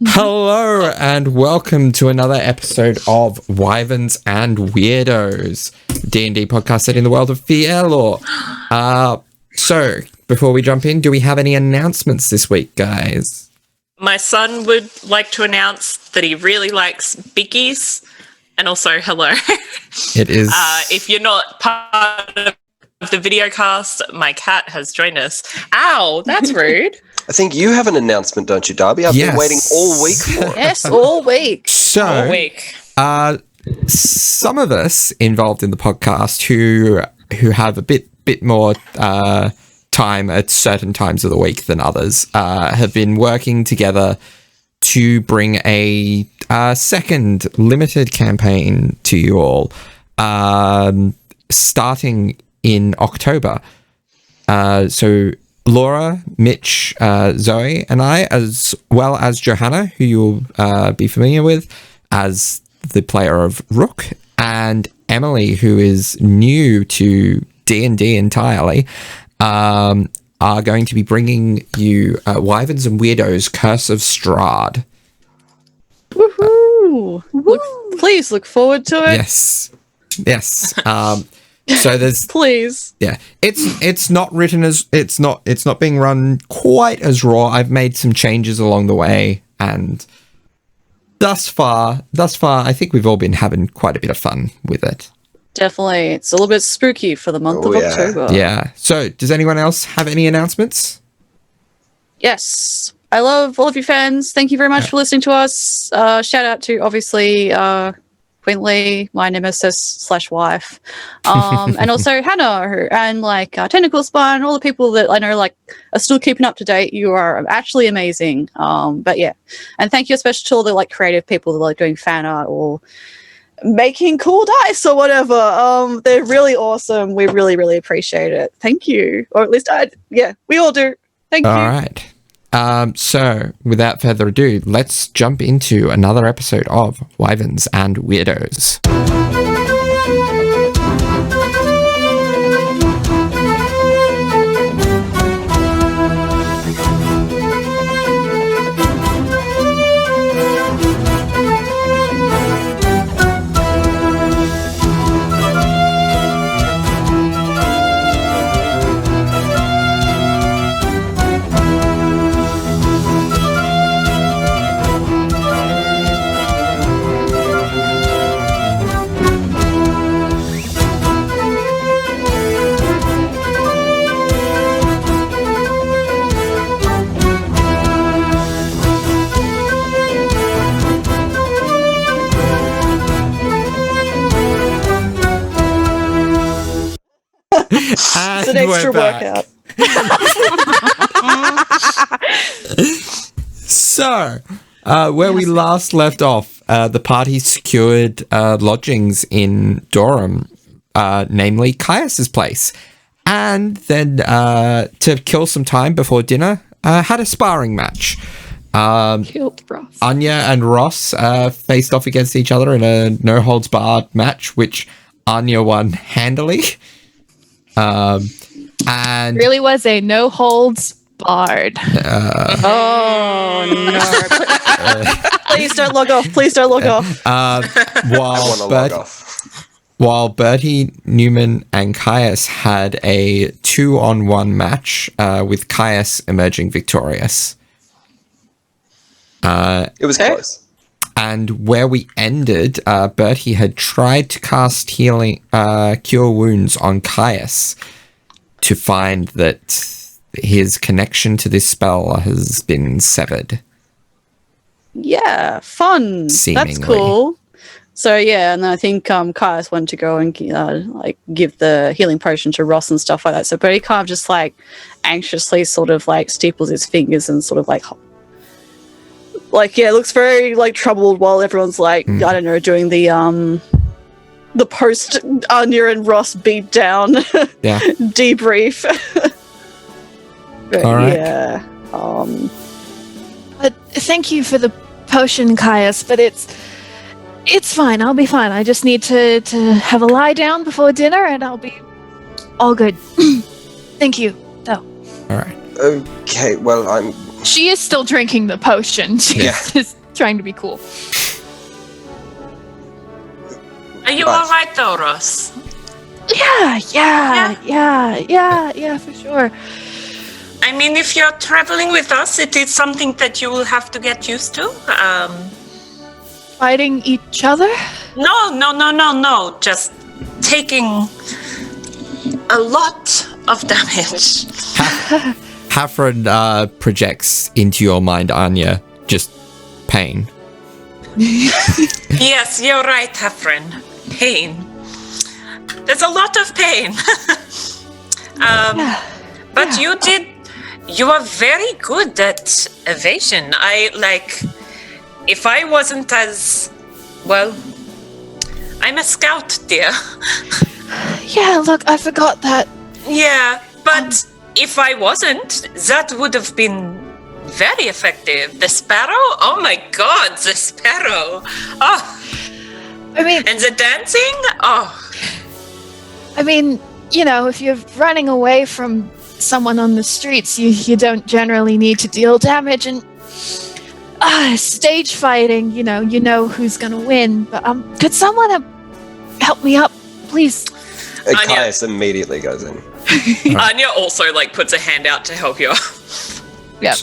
Hello and welcome to another episode of Wyverns and Weirdos, D&D podcast set in the world of Fierlor. So, before we jump in, do we have any announcements this week, guys? My son would like to announce that he really likes bickies, and also hello. It is... if you're not part of the video cast, my cat has joined us. Ow, that's rude. I think you have an announcement, don't you, Darby? I've been waiting all week for it. Yes, all week. So, all week. Some of us involved in the podcast who have a bit more time at certain times of the week than others have been working together to bring a second limited campaign to you all, starting in October. So Laura, Mitch, Zoe, and I, as well as Johanna, who you'll be familiar with as the player of Rook, and Emily, who is new to D&D entirely, are going to be bringing you Wyverns and Weirdos, Curse of Strahd. Woohoo! Please look forward to it. Yes. So there's please. Yeah. It's not written as it's not being run quite as raw. I've made some changes along the way, and thus far I think we've all been having quite a bit of fun with it. Definitely. It's a little bit spooky for the month of October. Yeah. So does anyone else have any announcements? Yes. I love all of you fans. Thank you very much for listening to us. Shout out to obviously Queen Lee, my nemesis/wife, and also Hannah and Tentacle Spine, all the people that I know are still keeping up to date. You are actually amazing. But yeah, and thank you especially to all the creative people that are doing fan art or making cool dice or whatever. They're really awesome. We really, really appreciate it. Thank you, or at least we all do. Thank you. All right. So, without further ado, let's jump into another episode of Wyverns and Weirdos. It's an extra workout. So, where we last left off, the party secured lodgings in Durham, namely Caius's place, and then to kill some time before dinner, had a sparring match. Killed Ross. Anya and Ross faced off against each other in a no-holds-barred match, which Anya won handily. And really was a no holds barred. Oh no! Please don't log off. Please don't log off. While Bertie, Neumann, and Caius had a 2-on-1 match, with Caius emerging victorious. It was close. And where we ended, Bertie had tried to cast Cure Wounds on Caius to find that his connection to this spell has been severed. Yeah, fun. Seemingly. That's cool. So yeah, and I think Caius wanted to go and give the healing potion to Ross and stuff like that. So Bertie kind of just anxiously sort of steeples his fingers and sort of looks very troubled while everyone's I don't know, doing the post Anya and Ross beat down debrief. But all right. Yeah. Thank you for the potion, Caius, but it's fine. I'll be fine. I just need to have a lie down before dinner and I'll be all good. Thank you, though. All right. Okay, well, I'm She is still drinking the potion. She's just trying to be cool. Are you all right, though, Ross? Yeah, for sure. I mean, if you're traveling with us, it is something that you will have to get used to. Fighting each other? No. Just taking a lot of damage. Hafren projects into your mind, Anya, just pain. Yes, you're right, Hafren. Pain. There's a lot of pain. But you are very good at evasion. If I wasn't as, well, I'm a scout, dear. Yeah, look, I forgot that. Yeah, but if I wasn't, that would have been very effective. The sparrow? Oh my god, the sparrow. Oh. I mean, and the dancing? Oh. I mean, if you're running away from someone on the streets, you don't generally need to deal damage. And stage fighting, you know who's gonna win. But could someone help me up, please? Caius immediately goes in. Anya also puts a hand out to help you. Yeah.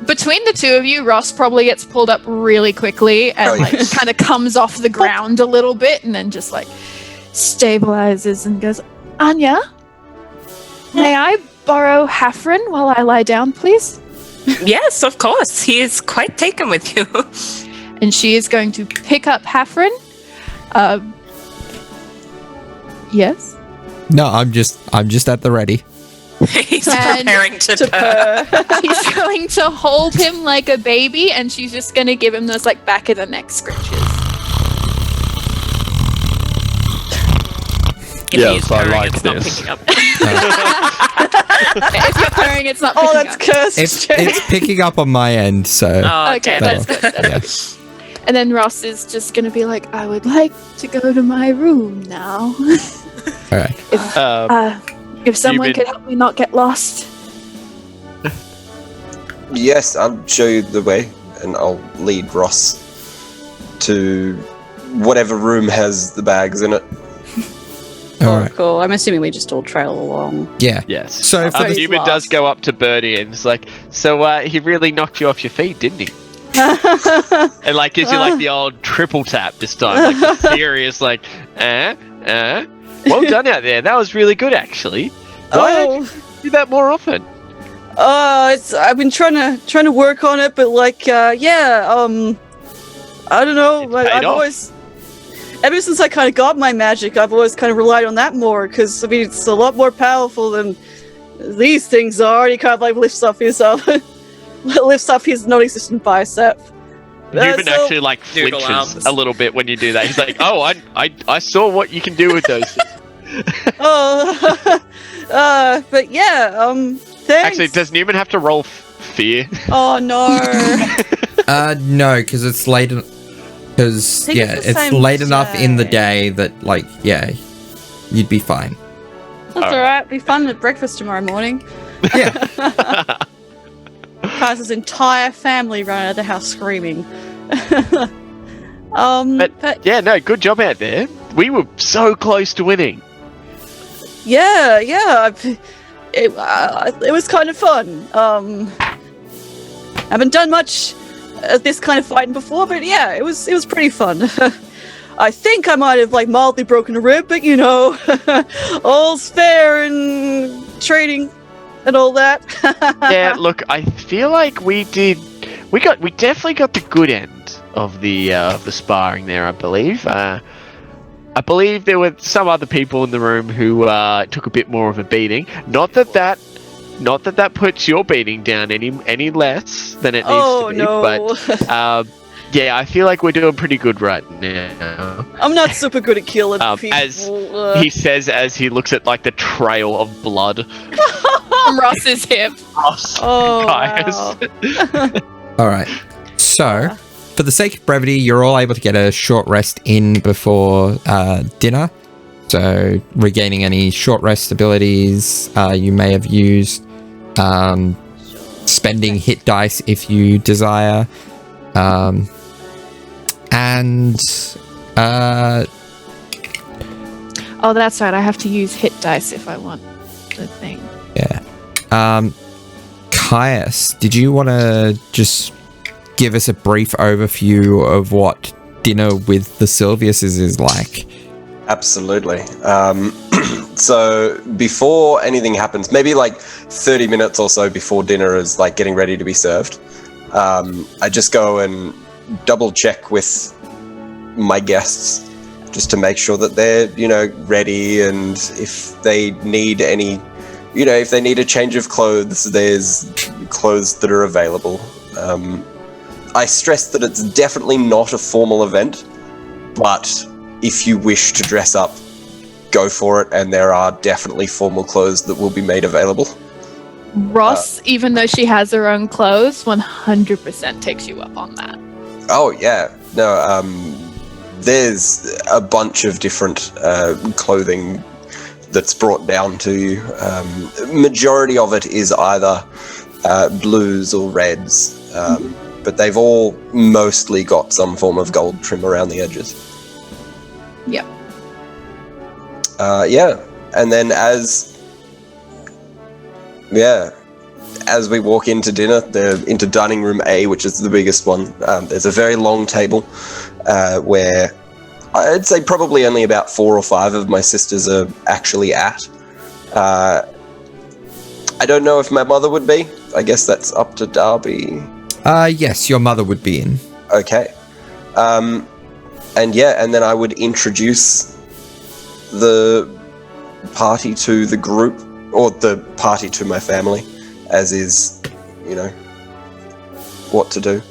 Between the two of you, Ross probably gets pulled up really quickly and kind of comes off the ground a little bit and then just stabilizes and goes, Anya, may I borrow Hafren while I lie down, please? Yes, of course. He is quite taken with you. And she is going to pick up Hafren. Yes? No, I'm just at the ready. He's preparing to purr. He's going to hold him like a baby, and she's just going to give him those back of the neck scratches. I like this. If you're purring, it's not picking up. That's cursed. It's picking up on my end, so... Okay, that's good. That's good. And then Ross is just going to be like, I would like to go to my room now. All right. If someone could help me not get lost. Yes, I'll show you the way, and I'll lead Ross to whatever room has the bags in it. All right. Cool. I'm assuming we just all trail along. Yeah. Yes. So Neumann does go up to Birdie and it's like, so he really knocked you off your feet, didn't he? And gives you the old triple tap this time, serious, well done out there. That was really good, actually. Why don't you do that more often? I've been trying to work on it, but I don't know. I've always, ever since I kind of got my magic, I've always kind of relied on that more because it's a lot more powerful than these things are. He kind of lifts up his non-existent bicep. Neumann actually flinches a little bit when you do that. He's like, "Oh, I saw what you can do with those things." But yeah, thanks. Actually, does Neumann have to roll fear? Oh no. No, because it's late. Because it's late enough in the day that you'd be fine. That's all right. Be fun at breakfast tomorrow morning. Yeah. Kaiser's entire family run out of the house screaming. But yeah, no, good job out there. We were so close to winning. Yeah. It was kind of fun. Haven't done much of this kind of fighting before, but yeah, it was pretty fun. I think I might have mildly broken a rib, but all's fair in trading and all that. Yeah, look, I feel like we definitely got the good end of the sparring there, I believe. I believe there were some other people in the room who took a bit more of a beating. Not that puts your beating down any less than it needs to be. No. But yeah, I feel like we're doing pretty good right now. I'm not super good at killing people. As he says as he looks at the trail of blood from Ross's hip. Ross. Wow. All right. So, for the sake of brevity, you're all able to get a short rest in before dinner. So, regaining any short rest abilities you may have used. spending hit dice if you desire. And Oh, that's right. I have to use hit dice if I want the thing. yeah. Caius, did you want to just give us a brief overview of what dinner with the Silviuses is like? Absolutely. So before anything happens, maybe like 30 minutes or so before dinner is like getting ready to be served, I just go and double check with my guests just to make sure that they're, ready, and if they need any, if they need a change of clothes, there's clothes that are available. I stress that it's definitely not a formal event, but if you wish to dress up, go for it, and there are definitely formal clothes that will be made available. Ross, even though she has her own clothes, 100% takes you up on that. Oh, yeah. No, there's a bunch of different clothing that's brought down to you. Majority of it is either blues or reds, but they've all mostly got some form of gold trim around the edges. Yep. Yeah, and then as we walk into dinner, into dining room A, which is the biggest one, there's a very long table where I'd say probably only about 4 or 5 of my sisters are actually at. I don't know if my mother would be. I guess that's up to Darby. Yes, your mother would be in. Okay. And then I would introduce the party to the group, or the party to my family, as is, what to do.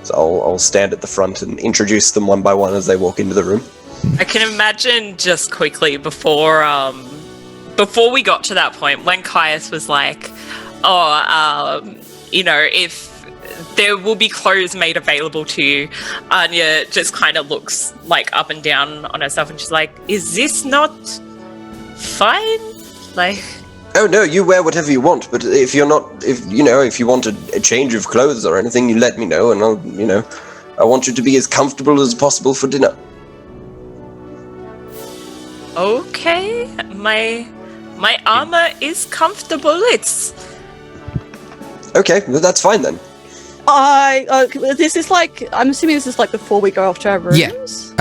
So I'll stand at the front and introduce them one by one as they walk into the room. I can imagine just quickly before we got to that point, when Caius was like, if there will be clothes made available to you, Anya just kind of looks like up and down on herself, and she's like, is this not fine? Like, oh no, you wear whatever you want, but if you want a change of clothes or anything, you let me know, and I want you to be as comfortable as possible for dinner. okay, my armor is comfortable. It's okay. Well, that's fine then. This is like, I'm assuming this is like before we go off to our rooms?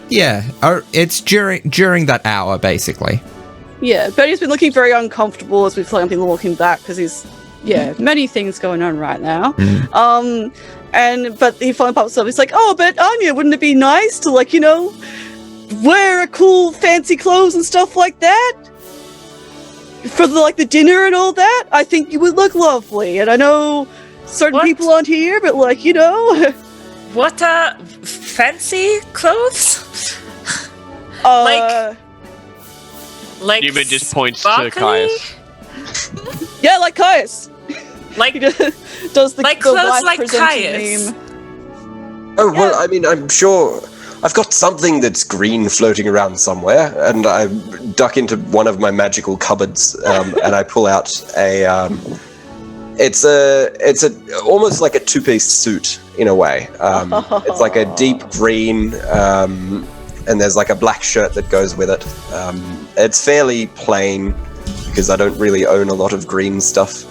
Yeah. It's during that hour, basically. Yeah, Bertie's been looking very uncomfortable as we've been walking back because he's, many things going on right now. But he finally pops up, he's like, oh, but Anya, wouldn't it be nice to, wear a cool fancy clothes and stuff like that? For the dinner and all that? I think you would look lovely, and I know certain people aren't here, but what fancy clothes? Like Neumann just points sparkly? to Caius. Yeah, like Caius. Like He does the clothes wife like presenting Caius. meme. Oh, well, I mean, I'm sure I've got something that's green floating around somewhere, and I duck into one of my magical cupboards, and I pull out a, it's almost like a 2-piece suit in a way. It's like a deep green, and there's like a black shirt that goes with it. It's fairly plain because I don't really own a lot of green stuff.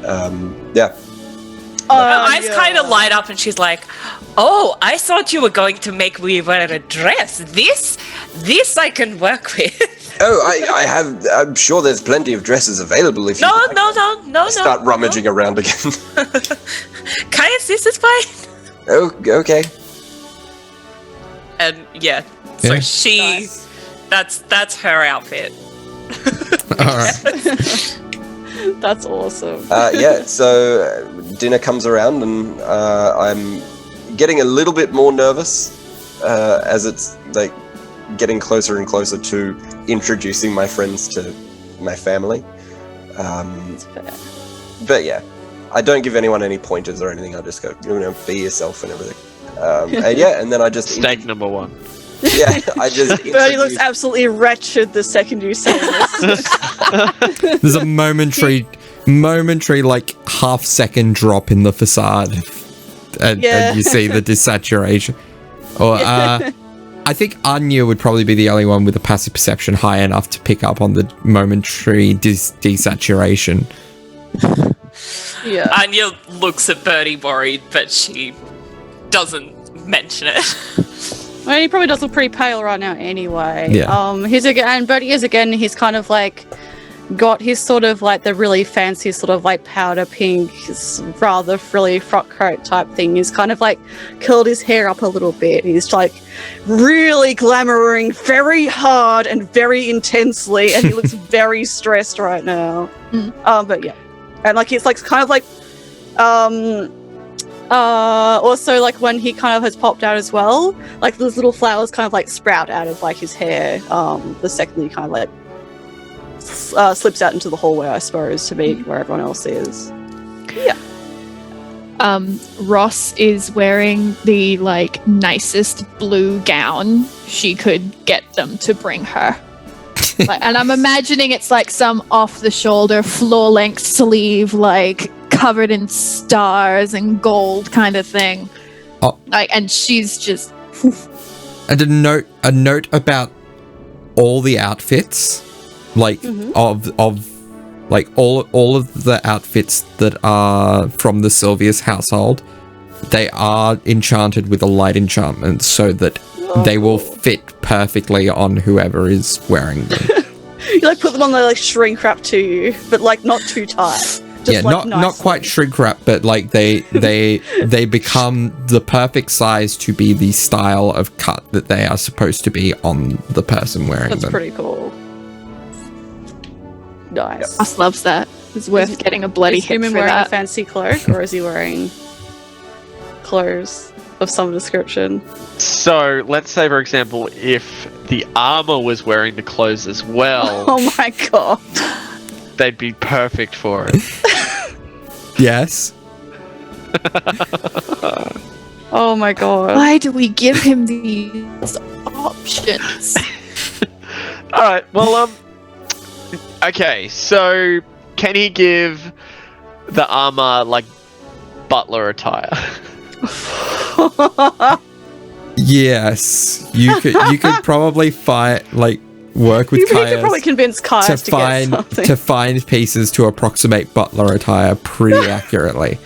Yeah. Her eyes kind of light up, and she's like, "Oh, I thought you were going to make me wear a dress. This I can work with." Oh, I have. I'm sure there's plenty of dresses available. If No. Start rummaging around again. Caius, this is fine. Oh, okay. And so Yeah. she, that's her outfit. All right. That's awesome. So dinner comes around, and I'm getting a little bit more nervous as it's getting closer and closer to introducing my friends to my family. But yeah, I don't give anyone any pointers or anything. I just go, be yourself and everything. And then I just Mistake number 1. Yeah, I just. Bertie looks absolutely wretched the second you say this. There's a momentary half-second drop in the facade, and you see the desaturation. Or I think Anya would probably be the only one with a passive perception high enough to pick up on the momentary desaturation. Yeah. Anya looks at Birdie worried, but she doesn't mention it. Well, he probably does look pretty pale right now anyway. Yeah. Birdie is again, he's kind of like got his sort of like the really fancy sort of like powder pink, rather frilly frock coat type thing. He's kind of like curled his hair up a little bit. He's like really glamouring very hard and very intensely, and he looks very stressed right now. But yeah. And like it's like kind of like also like when he kind of has popped out as well, like those little flowers kind of like sprout out of like his hair the second he kind of like slips out into the hallway, I suppose, to meet where everyone else is. Yeah. Ross is wearing the like nicest blue gown she could get them to bring her. And I'm imagining it's like some off-the-shoulder, floor-length sleeve, like covered in stars and gold kind of thing. Oh. Like, and she's just. And a note about all the outfits, like of like all of the outfits that are from the Sylvius household, they are enchanted with a light enchantment so that they will fit perfectly on whoever is wearing them. You like put them on, they like shrink wrap to you, but like not too tight. Just, like, not quite shrink wrap, but like they become the perfect size to be the style of cut that they are supposed to be on the person wearing them. That's pretty cool. Nice. Ross loves that. It's worth getting a bloody hit Neumann for wearing that. a fancy cloak, or is he wearing clothes of some description? So let's say, for example, if the armor was wearing the clothes as well, Oh my god. they'd be perfect for it. Yes. Oh my god. Why do we give him these options? All right. Well, okay. So can he give the armor like butler attire? Yes. You could probably work with You could Kaya probably convince Kaya to get something. to find pieces to approximate butler attire pretty accurately.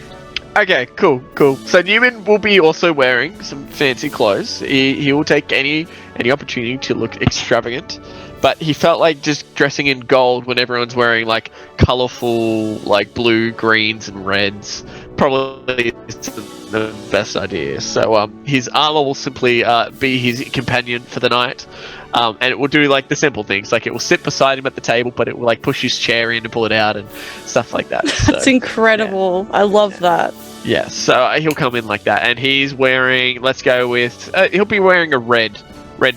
Okay, cool. So Neumann will be also wearing some fancy clothes. He will take any opportunity to look extravagant, but he felt like just dressing in gold when everyone's wearing like colorful like blue, greens, and reds probably isn't the best idea. So his armor will simply be his companion for the night. And it will do like the simple things, like it will sit beside him at the table, but it will like push his chair in and pull it out and stuff like that. That's incredible. Yeah. I love that. Yeah, so he'll come in like that, and he's wearing, let's go with, he'll be wearing a red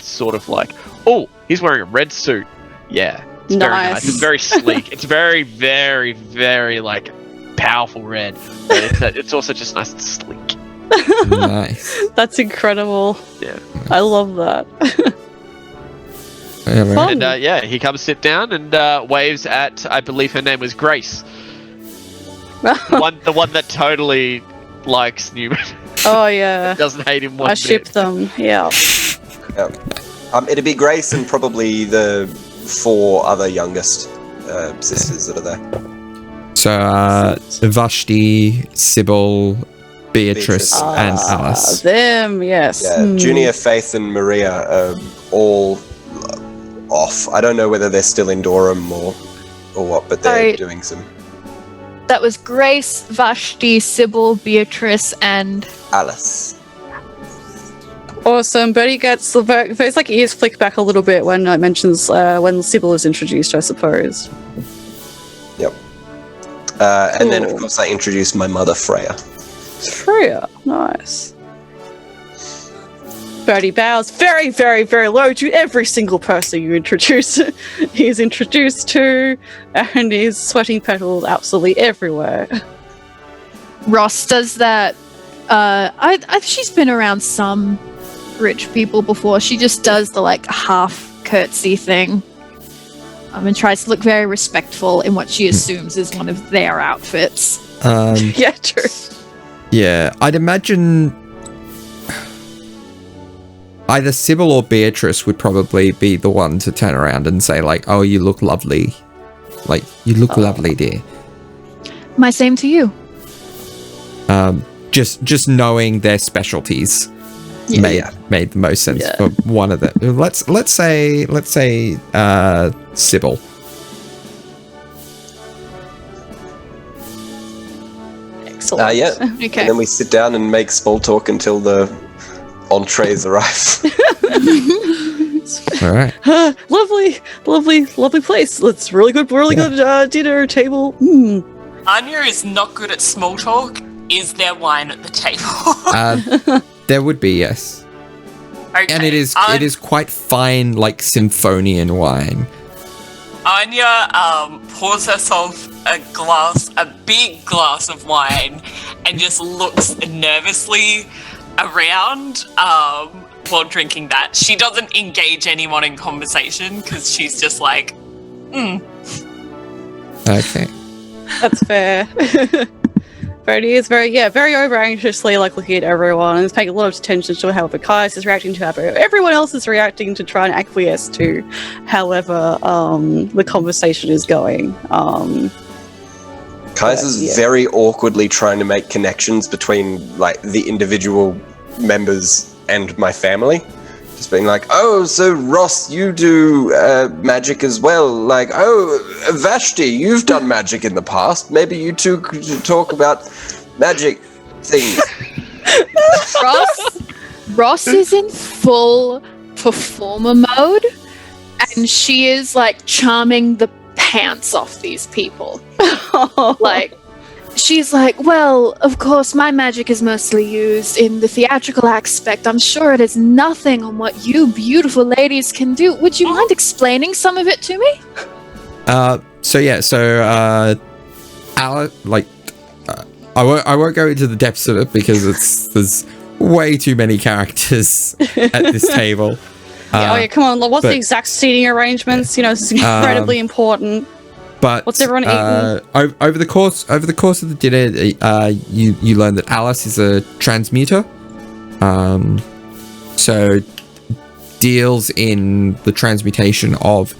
sort of like, oh, he's wearing a red suit. Yeah, it's very nice. It's very sleek. It's very, very, very like powerful red, but it's also just nice and sleek. Nice. That's incredible. Yeah, I love that. And he comes sit down and waves at, I believe her name was Grace. the one that totally likes Neumann. Oh yeah. Doesn't hate him one bit. I ship them, yeah. It'd be Grace and probably the 4 other youngest sisters that are there. So Vashti, Sybil, Beatrice, and Alice. Them, yes. Yeah, Junior, Faith, and Maria are all off. I don't know whether they're still in Durham or what, but they're doing some. That was Grace, Vashti, Sybil, Beatrice, and Alice. Awesome. Bertie gets it's like ears flick back a little bit when it mentions when Sybil is introduced, I suppose. Yep. And then of course I introduced my mother, Freya. Freya, nice. Bertie bows very, very, very low to every single person he's introduced to, and he's sweating petals absolutely everywhere. Ross does that. She's been around some rich people before. She just does the like half curtsy thing, and tries to look very respectful in what she assumes is one of their outfits. Yeah, true. Yeah, I'd imagine either Sybil or Beatrice would probably be the one to turn around and say, like, oh, you look lovely. Like, you look lovely, dear. My same to you. Just knowing their specialties made the most sense for one of them. Let's say Sybil. Excellent. Yeah. Okay. And then we sit down and make small talk until the entrees arrive. All right. Lovely place. It's really good dinner table. Anya is not good at small talk. Is there wine at the table? There would be, yes. Okay. And it is quite fine, like symphonian wine. Anya pours herself a big glass of wine, and just looks nervously around while drinking that. She doesn't engage anyone in conversation because she's just like, Okay. That's fair. Brody is very over anxiously like looking at everyone and is paying a lot of attention to how Caius is reacting to how everyone else is reacting to try and acquiesce to however the conversation is going. Caius is very awkwardly trying to make connections between like the individual members and my family. Just being like, oh, so Ross, you do magic as well. Like, oh, Vashti, you've done magic in the past. Maybe you two could talk about magic things. Ross is in full performer mode, and she is like charming the pants off these people. Like, she's like, well, of course, my magic is mostly used in the theatrical aspect. I'm sure it is nothing on what you beautiful ladies can do. Would you mind explaining some of it to me? I won't go into the depths of it because there's way too many characters at this table. Come on. What's the exact seating arrangements? This is incredibly important. But what's everyone eating? Over the course of the dinner, you learn that Alice is a transmuter. So deals in the transmutation of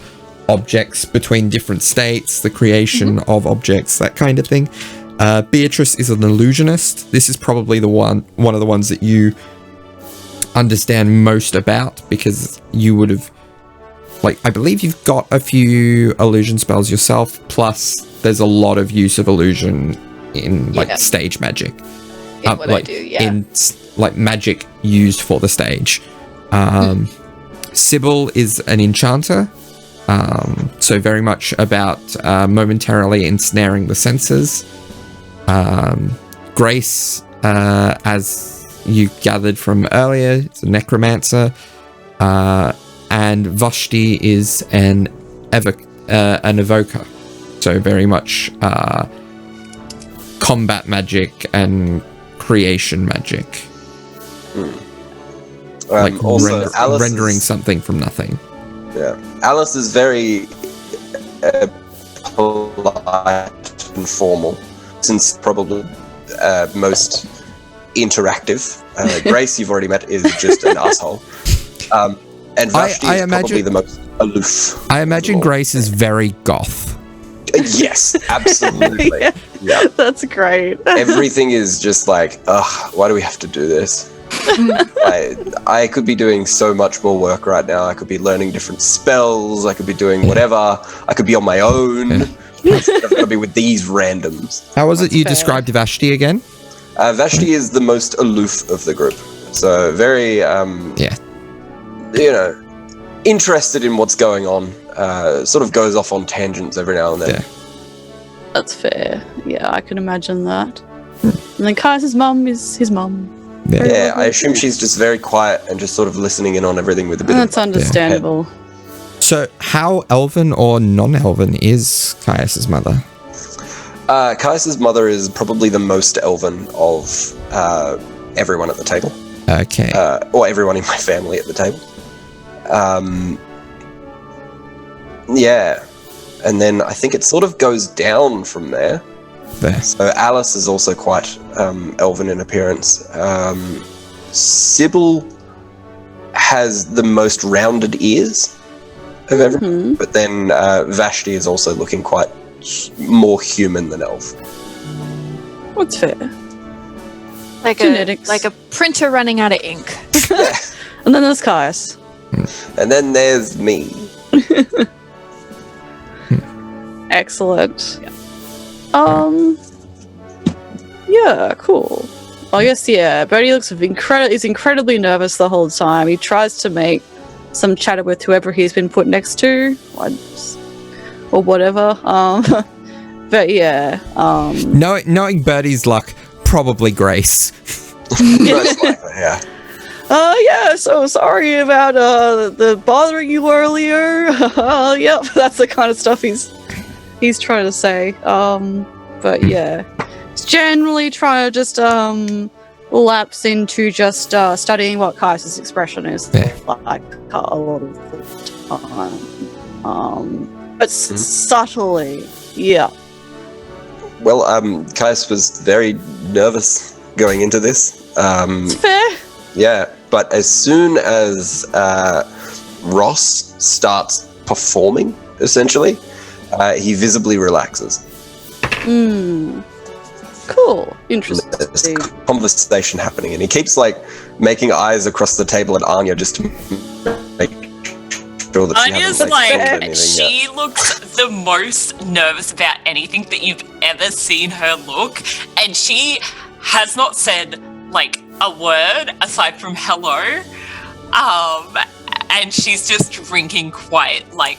objects between different states, the creation of objects, that kind of thing. Beatrice is an illusionist. This is probably one of the ones that you understand most about because you would have, like, I believe you've got a few illusion spells yourself, plus there's a lot of use of illusion in stage magic. In magic used for the stage. Sybil is an enchanter, so very much about momentarily ensnaring the senses. Grace, as you gathered from earlier, is a necromancer, and Vashti is an evoker, so very much combat magic and creation magic. Like also, rendering something from nothing. Yeah, Alice is very polite and formal, since probably most interactive. Grace, you've already met, is just an asshole. And Vashti is probably the most aloof. I imagine Grace is very goth. Yes, absolutely. Yeah. That's great. Everything is just like, ugh, why do we have to do this? I could be doing so much more work right now. I could be learning different spells. I could be doing whatever. I could be on my own. I've got to be with these randoms. How was it you described Vashti again? Vashti is the most aloof of the group. So very, interested in what's going on. Sort of goes off on tangents every now and then. Yeah. That's fair. Yeah, I can imagine that. And then Kai's mum is his mum. Yeah, I assume she's just very quiet and just sort of listening in on everything with a bit That's understandable. So, how elven or non-elven is Caius's mother? Caius's mother is probably the most elven of everyone at the table. Okay. Or everyone in my family at the table. Yeah. And then I think it sort of goes down from there. there. So Alice is also quite elven in appearance. Sybil has the most rounded ears of everyone, but then Vashti is also looking quite more human than elf. What's fair? Like Genetics. a printer running out of ink. And then there's Caius. And then there's me. Excellent. Yeah, cool. I guess, yeah, Bertie looks is incredibly nervous the whole time. He tries to make some chatter with whoever he's been put next to, or whatever. But yeah. Knowing Bertie's luck, probably Grace. Most likely, yeah. Yeah, so sorry about the bothering you earlier. Yep, that's the kind of stuff he's trying to say. But yeah. He's generally trying to just lapse into just studying what Kai's expression is like a lot of the time. But subtly, yeah. Well, Caius was very nervous going into this. It's fair. Yeah, but as soon as Ross starts performing, essentially, he visibly relaxes. Cool. There's Interesting. conversation happening, and he keeps like making eyes across the table at Anya just to make sure that Anya's she hasn't, like, said anything she yet. looks the most nervous about anything that you've ever seen her look, and she has not said like a word aside from hello, and she's just drinking quietly,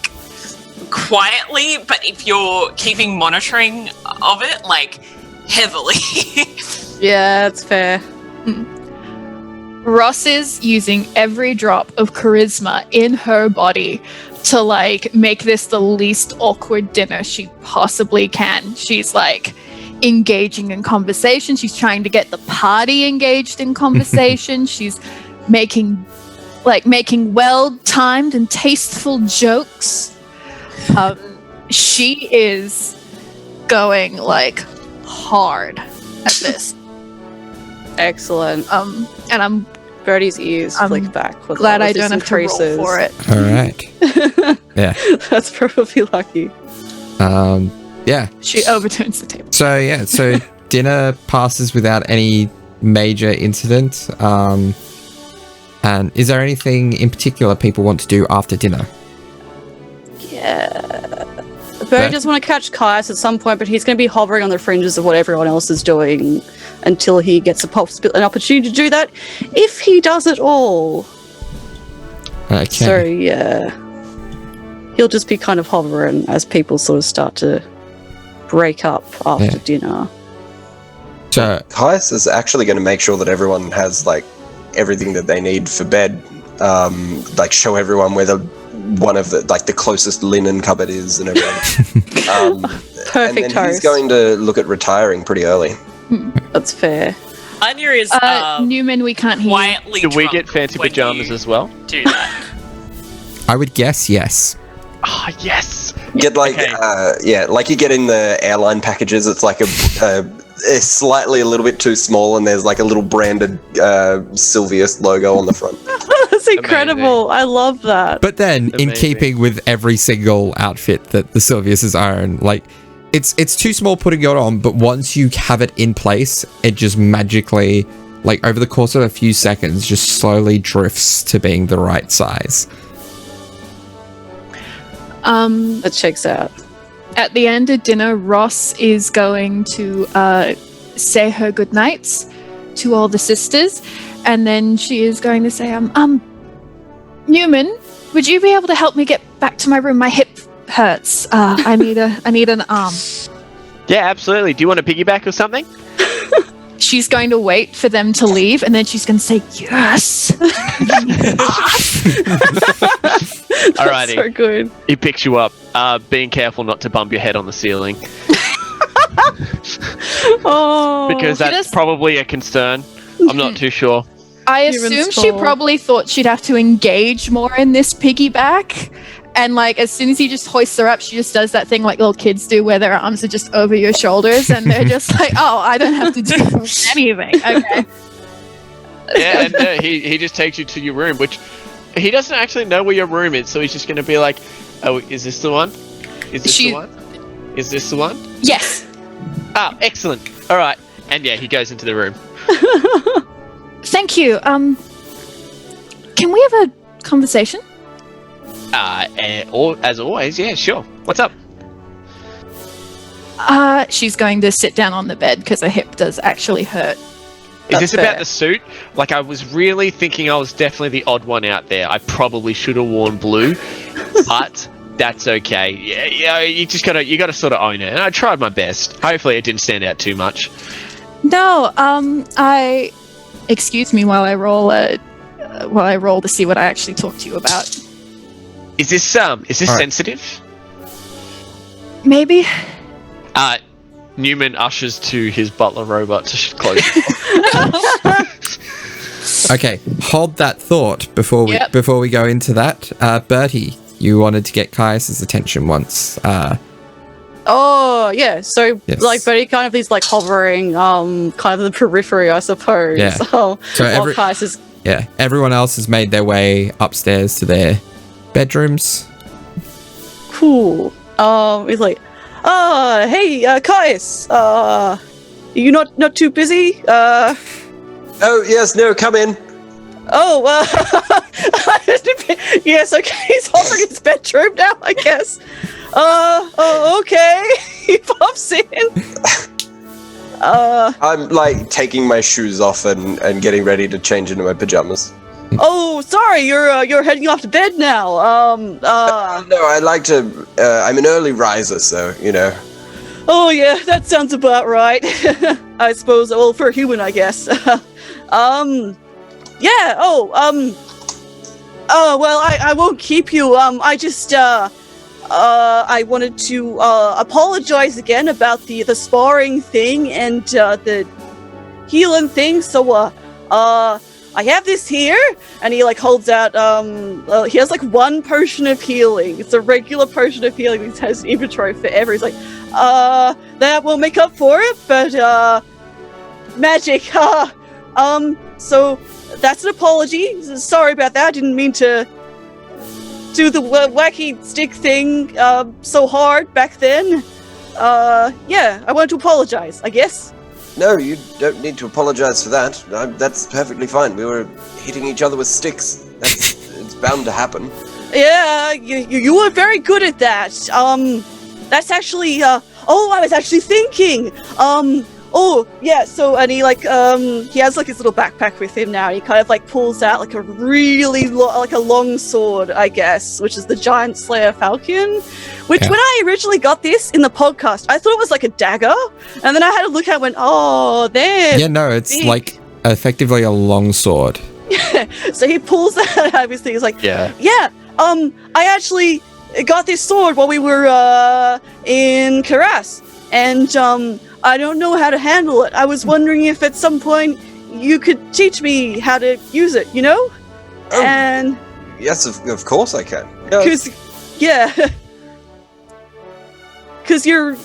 but if you're keeping monitoring of it, like heavily. Yeah, it's fair. Ross is using every drop of charisma in her body to like make this the least awkward dinner she possibly can. She's like engaging in conversation. She's trying to get the party engaged in conversation. She's making well-timed and tasteful jokes. She is going like hard at this. Excellent. And I'm Bertie's ears flick back. With glad all I of this don't have to roll increases. for it. All right. Yeah. That's probably lucky. Yeah. She overturns the table. So dinner passes without any major incident. And is there anything in particular people want to do after dinner? Yeah. Bertie does want to catch Caius at some point, but he's going to be hovering on the fringes of what everyone else is doing until he gets an opportunity to do that, if he does at all. Okay. So, yeah. He'll just be kind of hovering as people sort of start to break up after dinner. So Caius is actually going to make sure that everyone has like everything that they need for bed. Like show everyone where the closest linen cupboard is and everything. Perfect and then toast. he's going to look at retiring pretty early. That's fair. Anya is Neumann, we can't hear you. quietly Do we drunk get fancy when pajamas you as well? do that. I would guess yes. Ah, yes. Get like Okay. like you get in the airline packages. It's like it's slightly a little bit too small, and there's like a little branded Sylvius logo on the front. That's incredible. I love that. But then, in Amazing. keeping with every single outfit that the Sylvius own, like it's too small putting it on, but once you have it in place, it just magically, like over the course of a few seconds, just slowly drifts to being the right size. That checks out. At the end of dinner, Ross is going to say her goodnights to all the sisters, and then she is going to say, Neumann, would you be able to help me get back to my room? My hip hurts. I need an arm. Yeah, absolutely. Do you want a piggyback or something? She's going to wait for them to leave, and then she's going to say, yes. Alrighty. So good. He picks you up, being careful not to bump your head on the ceiling. Oh. Because that's probably a concern. I'm not too sure. I Neumann's assume she tall. probably thought she'd have to engage more in this piggyback, And like as soon as you just hoist her up, she just does that thing like little kids do where their arms are just over your shoulders and they're just like, oh, I don't have to do anything. Okay. Yeah, and he just takes you to your room, which he doesn't actually know where your room is, so he's just going to be like, oh, is this the one? Is this the one? Is this the one? Yes. Oh, excellent. All right. And yeah, he goes into the room. Thank you. Can we have a conversation? Or as always, yeah, sure. What's up? She's going to sit down on the bed because her hip does actually hurt. Is this about the suit? Like, I was really thinking I was definitely the odd one out there. I probably should have worn blue, but that's okay. Yeah, you gotta sort of own it. And I tried my best. Hopefully, it didn't stand out too much. No, excuse me while I roll to see what I actually talk to you about. Is this sensitive? Maybe. Neumann ushers to his butler robot to close the door. Okay, hold that thought before we go into that. Bertie, you wanted to get Caius's attention once. Oh, yeah. So, Yes. like, Bertie kind of is, like, hovering, kind of the periphery, I suppose. Yeah. So Caius is... Yeah, everyone else has made their way upstairs to their bedrooms. Cool. He's like, hey, Caius, you not too busy? Oh, yes, no, come in. Yes, okay, he's hovering his bedroom now, I guess. Okay, he pops in. I'm, like, taking my shoes off and getting ready to change into my pajamas. Oh, sorry, you're heading off to bed now. No, I like to, I'm an early riser, so, you know. Oh, yeah, that sounds about right. I suppose, well, for a human, I guess. Yeah, well, I won't keep you. I just, I wanted to, apologize again about the sparring thing and, the healing thing, so, I have this here, and he, like, holds out, he has, like, one potion of healing. It's a regular potion of healing. He has inventory forever. He's like, that won't make up for it, but, magic, so, that's an apology. Sorry about that. I didn't mean to do the wacky stick thing, so hard back then. Yeah, I wanted to apologize, I guess. No, you don't need to apologize for that. That's perfectly fine. We were hitting each other with sticks. It's bound to happen. Yeah, you were very good at that. That's actually, I was actually thinking. Oh, yeah, so, and he, like, he has, like, his little backpack with him now, and he kind of, like, pulls out, like, a really, like, a long sword, I guess, which is the Giant Slayer Falcon, which, when I originally got this in the podcast, I thought it was, like, a dagger, and then I had to look at it and went, oh, there. Yeah, no, it's, like, effectively a long sword. So he pulls that out of his thing, he's like, yeah, I actually got this sword while we were, in Karas, and, I don't know how to handle it. I was wondering if at some point you could teach me how to use it, you know? Oh, and yes, of course I can. Because you're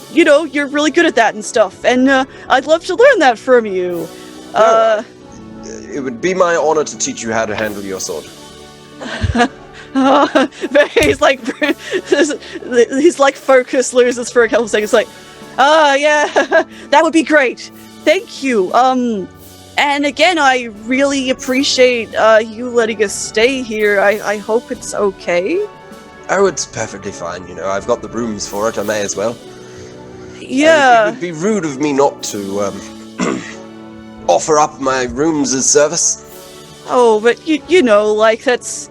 really good at that and stuff, and I'd love to learn that from you. It would be my honor to teach you how to handle your sword. He's like, his like focus loses for a couple seconds. Like, yeah, that would be great. Thank you. And again, I really appreciate you letting us stay here. I hope it's okay. Oh, it's perfectly fine. You know, I've got the rooms for it. I may as well. Yeah. It would be rude of me not to offer up my rooms as service. Oh, but you know, like that's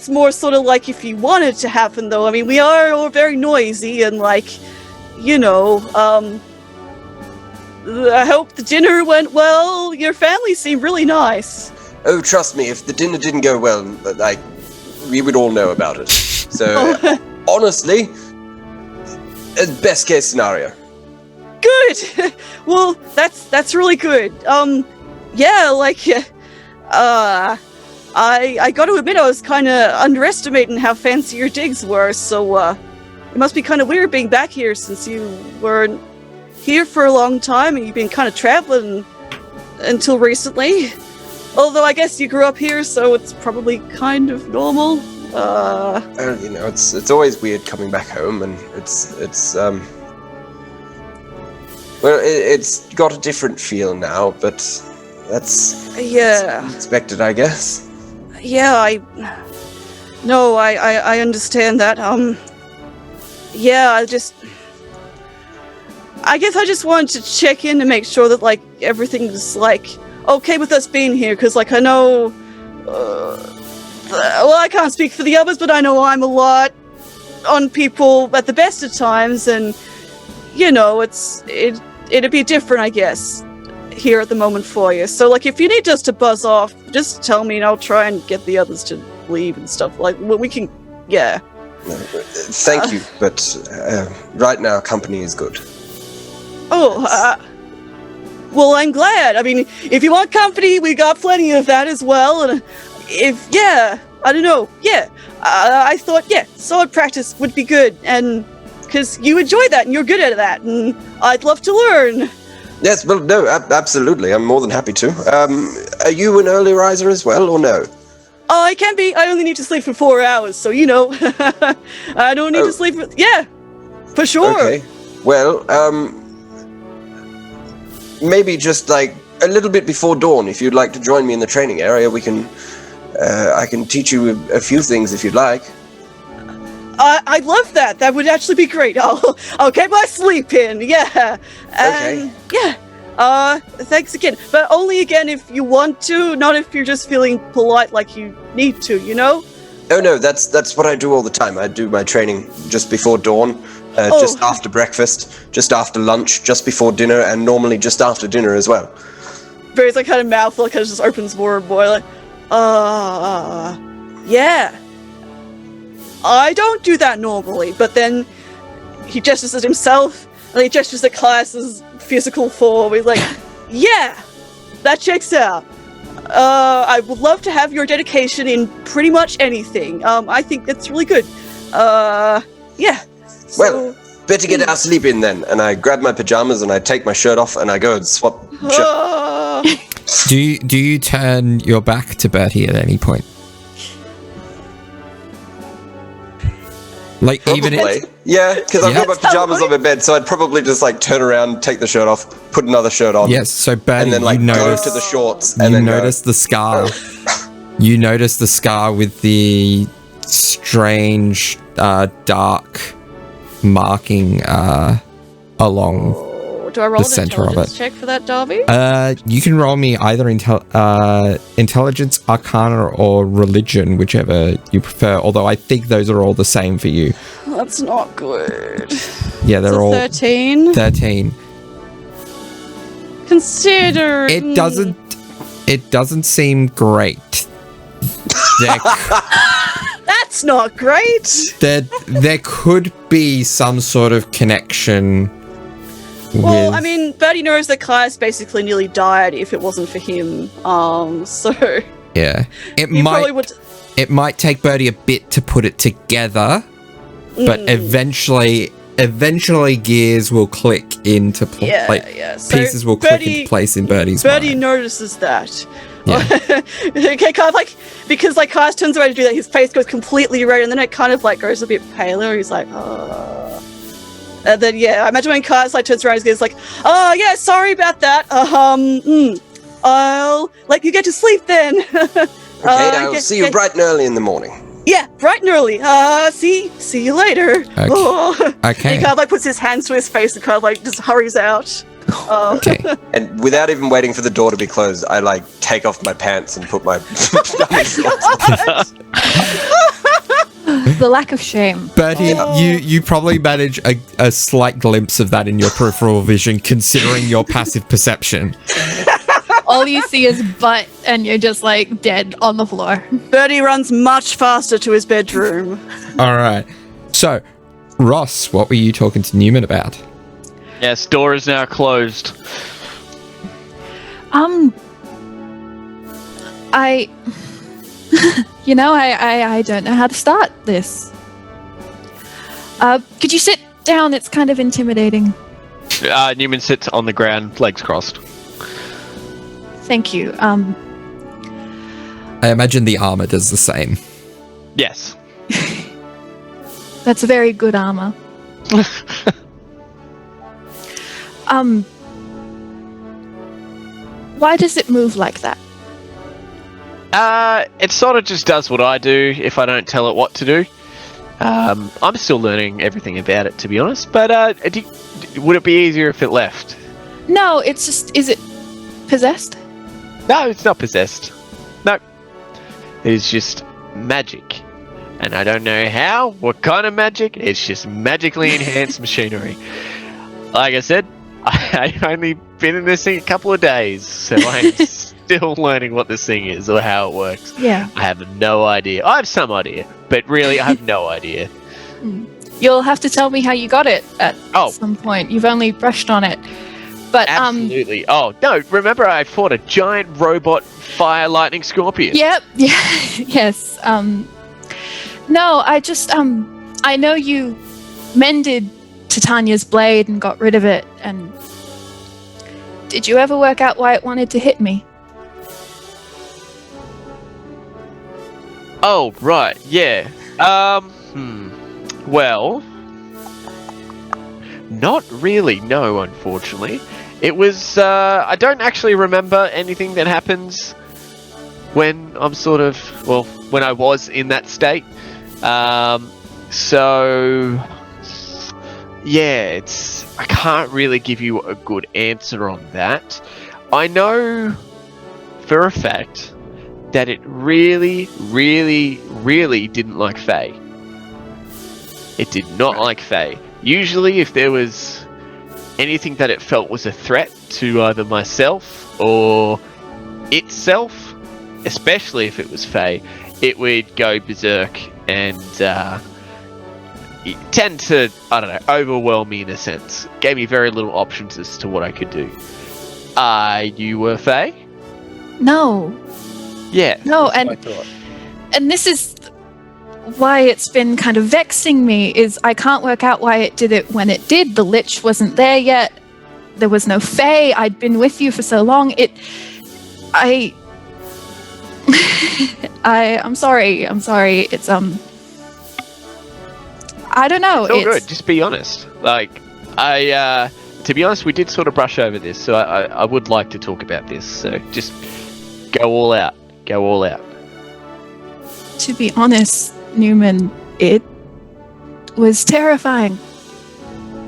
more sort of like if you want it to happen, though. I mean, we are all very noisy and like, you know, I hope the dinner went well. Your family seemed really nice. Oh, trust me, if the dinner didn't go well, we would all know about it. So, honestly, best case scenario. Good. Well, that's really good. Yeah, like, I got to admit, I was kind of underestimating how fancy your digs were, so it must be kind of weird being back here since you weren't here for a long time and you've been kind of traveling until recently. Although I guess you grew up here, so it's probably kind of normal. You know, it's always weird coming back home, and it's got a different feel now, but that's expected, I guess. Yeah, I understand that. Yeah, I guess I just wanted to check in to make sure that like everything's like okay with us being here, because like I know, well, I can't speak for the others, but I know I'm a lot on people at the best of times, and you know, it'd be different, I guess, here at the moment for you. So like if you need us to buzz off, just tell me and I'll try and get the others to leave and stuff. Like we can, yeah. Thank you, but right now company is good. Well, I'm glad. I mean, if you want company, we got plenty of that as well. And I don't know, I thought, solid practice would be good, and because you enjoy that and you're good at that, and I'd love to learn. Yes, well, no, absolutely. I'm more than happy to. Are you an early riser as well, or no? Oh, I can be. I only need to sleep for 4 hours, so you know. I don't need to sleep for... Yeah, for sure. Okay. Well, maybe just like a little bit before dawn, if you'd like to join me in the training area, we can... I can teach you a few things if you'd like. I'd love that. That would actually be great. I'll get my sleep in. Yeah. Okay. Yeah. Thanks again. But only again if you want to, not if you're just feeling polite like you need to, you know? Oh no, that's what I do all the time. I do my training just before dawn, just after breakfast, just after lunch, just before dinner, and normally just after dinner as well. Barry's like kind of mouth like just opens more and more like, yeah. I don't do that normally, but then he gestures at himself, and he gestures at Class's physical form. He's like, yeah, that checks out. I would love to have your dedication in pretty much anything. I think that's really good. Yeah. So, well, better get our sleep in then. And I grab my pajamas and I take my shirt off and I go and swap. Do you turn your back to Bertie at any point? Like probably. Yeah, because I've got my pajamas on my bed, so I'd probably just like turn around, take the shirt off, put another shirt on. Yes, so Bertie, and then like you go notice, to the shorts, and you then notice the scar. You notice the scar with the strange dark marking along do I roll the an center of intelligence it. check for that, Darby? You can roll me either intelligence, arcana, or religion, whichever you prefer. Although I think those are all the same for you. That's not good. Yeah, they're all 13. 13. Consider It doesn't seem great. That's not great. There could be some sort of connection. Well, I mean, Bertie knows that Class basically nearly died if it wasn't for him. So yeah, it might take Bertie a bit to put it together, but eventually gears will click into place. Yeah. So pieces will click into place in Bertie's mind. Bertie notices that. Yeah. Okay, kind of like, because like Class turns around to do that, his face goes completely red, and then it kind of like goes a bit paler. He's like, And then, I imagine when Kaz like turns around, he's like, "Oh, yeah, sorry about that. I'll let you get to sleep then." Okay, I'll see you bright and early in the morning. Yeah, bright and early. See you later. Okay. Okay. He kind of like puts his hands to his face and kind of like just hurries out. Okay. And without even waiting for the door to be closed, I like take off my pants and put my The lack of shame. Bertie, you probably manage a slight glimpse of that in your peripheral vision, considering your passive perception. All you see is butt, and you're just like dead on the floor. Bertie runs much faster to his bedroom. All right. So, Ross, what were you talking to Neumann about? Yes, door is now closed. You know, I don't know how to start this. Could you sit down? It's kind of intimidating. Neumann sits on the ground, legs crossed. Thank you. I imagine the armor does the same. Yes. That's a very good armor. Why does it move like that? It sort of just does what I do if I don't tell it what to do. I'm still learning everything about it, to be honest. But would it be easier if it left? No, it's just... Is it possessed? No, it's not possessed. No. It is just magic. And I don't know how, what kind of magic. It's just magically enhanced machinery. Like I said, I've only been in this thing a couple of days, so I'm still learning what this thing is or how it works. Yeah. I have no idea. I have some idea, but really I have no idea. You'll have to tell me how you got it at some point. You've only brushed on it. But absolutely. Oh, no, remember I fought a giant robot fire lightning scorpion? Yep. Yeah. Yes. No, I just I know you mended Titania's blade and got rid of it, and did you ever work out why it wanted to hit me? Oh, right, yeah. Well, not really, no, unfortunately. It was, I don't actually remember anything that happens when I'm sort of, well, when I was in that state. So, yeah, I can't really give you a good answer on that. I know for a fact that it really, really, really didn't like Fae. It did not like Fae. Usually if there was anything that it felt was a threat to either myself or itself, especially if it was Fae, it would go berserk and tend to, I don't know, overwhelm me in a sense. Gave me very little options as to what I could do. You were Fae? No. Yeah. No, and this is why it's been kind of vexing me, is I can't work out why it did it when it did. The Lich wasn't there yet. There was no Fae. I'd been with you for so long. I'm sorry. It's I don't know. It's all good. Just be honest. Like, to be honest, we did sort of brush over this, so I would like to talk about this. So just go all out. Go all out. To be honest, Neumann, it was terrifying.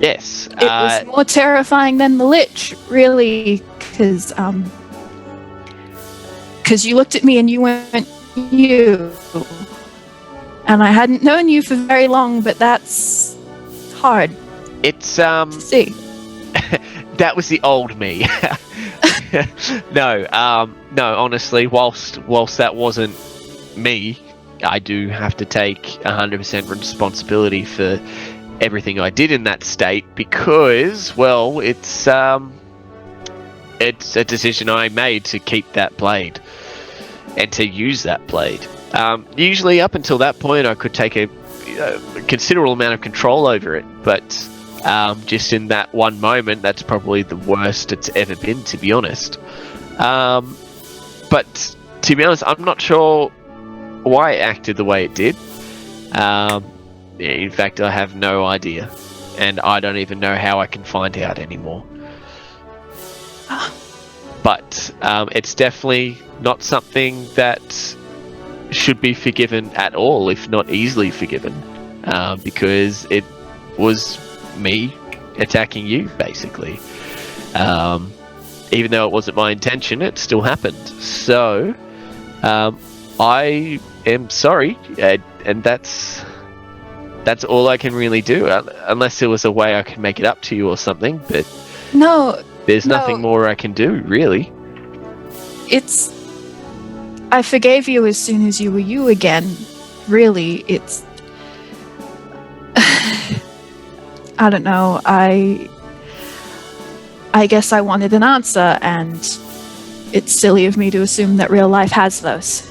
Yes. It was more terrifying than the Lich, really, because you looked at me and you went, you. And I hadn't known you for very long, but that's hard. It's to see. That was the old me. No, honestly, whilst that wasn't me, I do have to take 100% responsibility for everything I did in that state because, well, it's a decision I made to keep that blade and to use that blade. Usually up until that point I could take a considerable amount of control over it, but just in that one moment that's probably the worst it's ever been, to be honest. But to be honest, I'm not sure why it acted the way it did. In fact, I have no idea, and I don't even know how I can find out anymore. But it's definitely not something that should be forgiven at all, if not easily forgiven, because it was me attacking you, basically. Even though it wasn't my intention, it still happened. So, I am sorry, and that's all I can really do, unless there was a way I could make it up to you or something, but there's nothing more I can do, really. I forgave you as soon as you were you again. Really, I don't know, I guess I wanted an answer, and it's silly of me to assume that real life has those.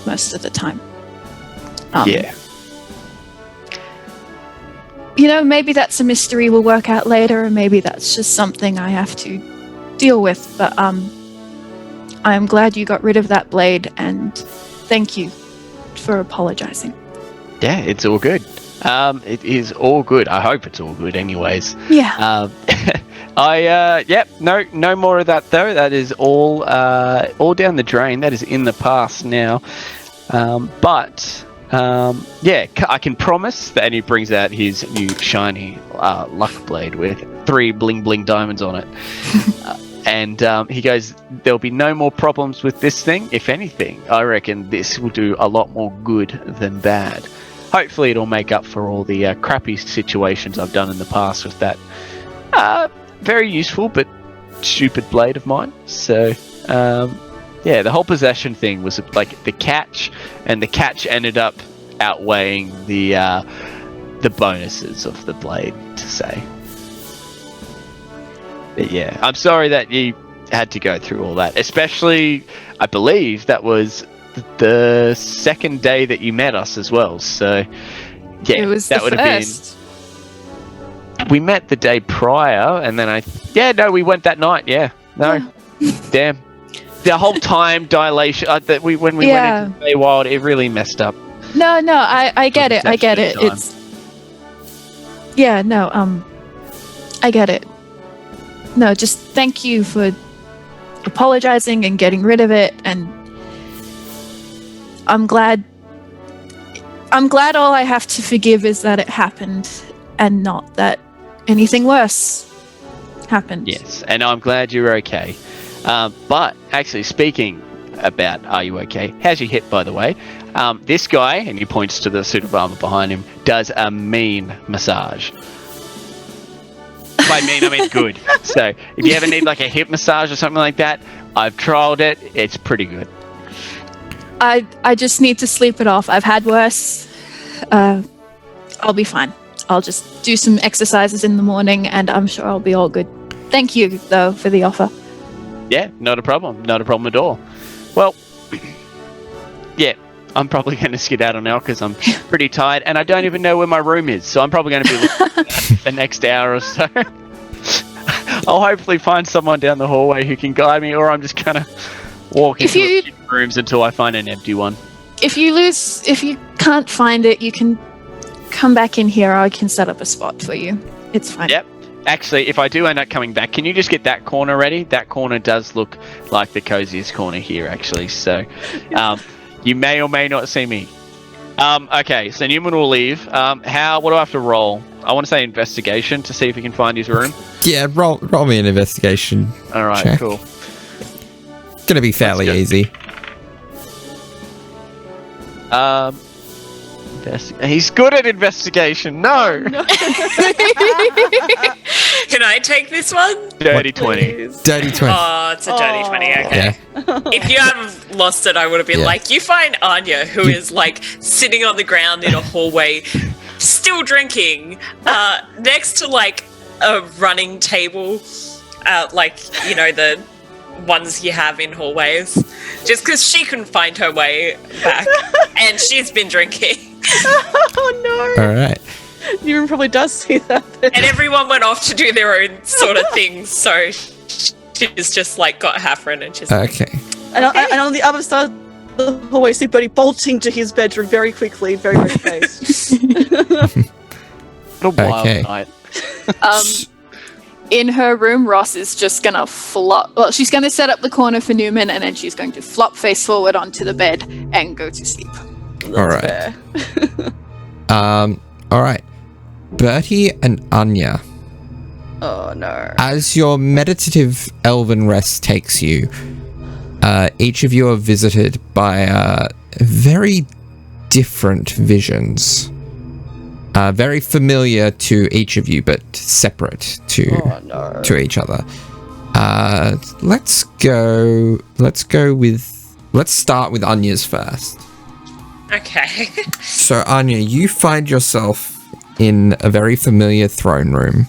most of the time. Yeah. You know, maybe that's a mystery we'll work out later, and maybe that's just something I have to deal with. But I'm glad you got rid of that blade, and thank you for apologizing. Yeah, it's all good. It is all good. I hope it's all good anyways. Yeah. No more of that though. That is all down the drain. That is in the past now. I can promise that, and he brings out his new shiny luck blade with 3 bling bling diamonds on it. And he goes, there'll be no more problems with this thing. If anything, I reckon this will do a lot more good than bad. Hopefully it'll make up for all the crappy situations I've done in the past with that very useful but stupid blade of mine. So, the whole possession thing was like the catch, and the catch ended up outweighing the bonuses of the blade, to say. But yeah, I'm sorry that you had to go through all that. Especially, I believe that was the second day that you met us as well. So yeah, It was that the would have first. been. We met the day prior, and then we went that night. Yeah, no, damn. The whole time dilation that when we went into Feywild, it really messed up. No, I get it. I get it. Time. It's I get it. No, just thank you for apologizing and getting rid of it, and I'm glad all I have to forgive is that it happened and not that anything worse happened. Yes, and I'm glad you're okay. But actually, speaking about are you okay, how's your hip, by the way? This guy, and he points to the suit of armor behind him, does a mean massage. By mean, I mean good. So if you ever need like a hip massage or something like that, I've trialed it. It's pretty good. I just need to sleep it off. I've had worse. I'll be fine. I'll just do some exercises in the morning, and I'm sure I'll be all good. Thank you, though, for the offer. Yeah, not a problem. Not a problem at all. Well, yeah, I'm probably going to skedaddle now because I'm pretty tired, and I don't even know where my room is, so I'm probably going to be looking at that the next hour or so. I'll hopefully find someone down the hallway who can guide me, or I'm just going to walk into a few rooms until I find an empty one. If you can't find it, you can come back in here. I can set up a spot for you. It's fine. Yep. Actually, if I do end up coming back, can you just get that corner ready? That corner does look like the coziest corner here, actually. So, you may or may not see me. Okay, so Neumann will leave. What do I have to roll? I want to say investigation to see if we can find his room. Yeah, roll me an investigation. All right, check. cool. Gonna be fairly easy. He's good at investigation. No. Can I take this one? Dirty 20. Dirty 20. Oh, it's a dirty 20. Okay. Yeah. If you hadn't lost it, I would have been like, you find Anya, who is like sitting on the ground in a hallway, still drinking, next to like a running table, the ones you have in hallways, just because she couldn't find her way back, and she's been drinking. Oh no! All right. Neumann probably does see that. And everyone went off to do their own sort of things, so she's just like got Hafren and she's Okay. And on the other side of the hallway, see Bertie bolting to his bedroom very quickly, very red faced. What a wild Okay. night. In her room, Ross is just gonna flop. Well, she's gonna set up the corner for Neumann, and then she's going to flop face forward onto the bed and go to sleep. All right. All right. Bertie and Anya, Oh no. as your meditative elven rest takes you, each of you are visited by very different visions. Very familiar to each of you, but separate to ech other. Let's start with Anya's first. okay. So Anya, you find yourself in a very familiar throne room.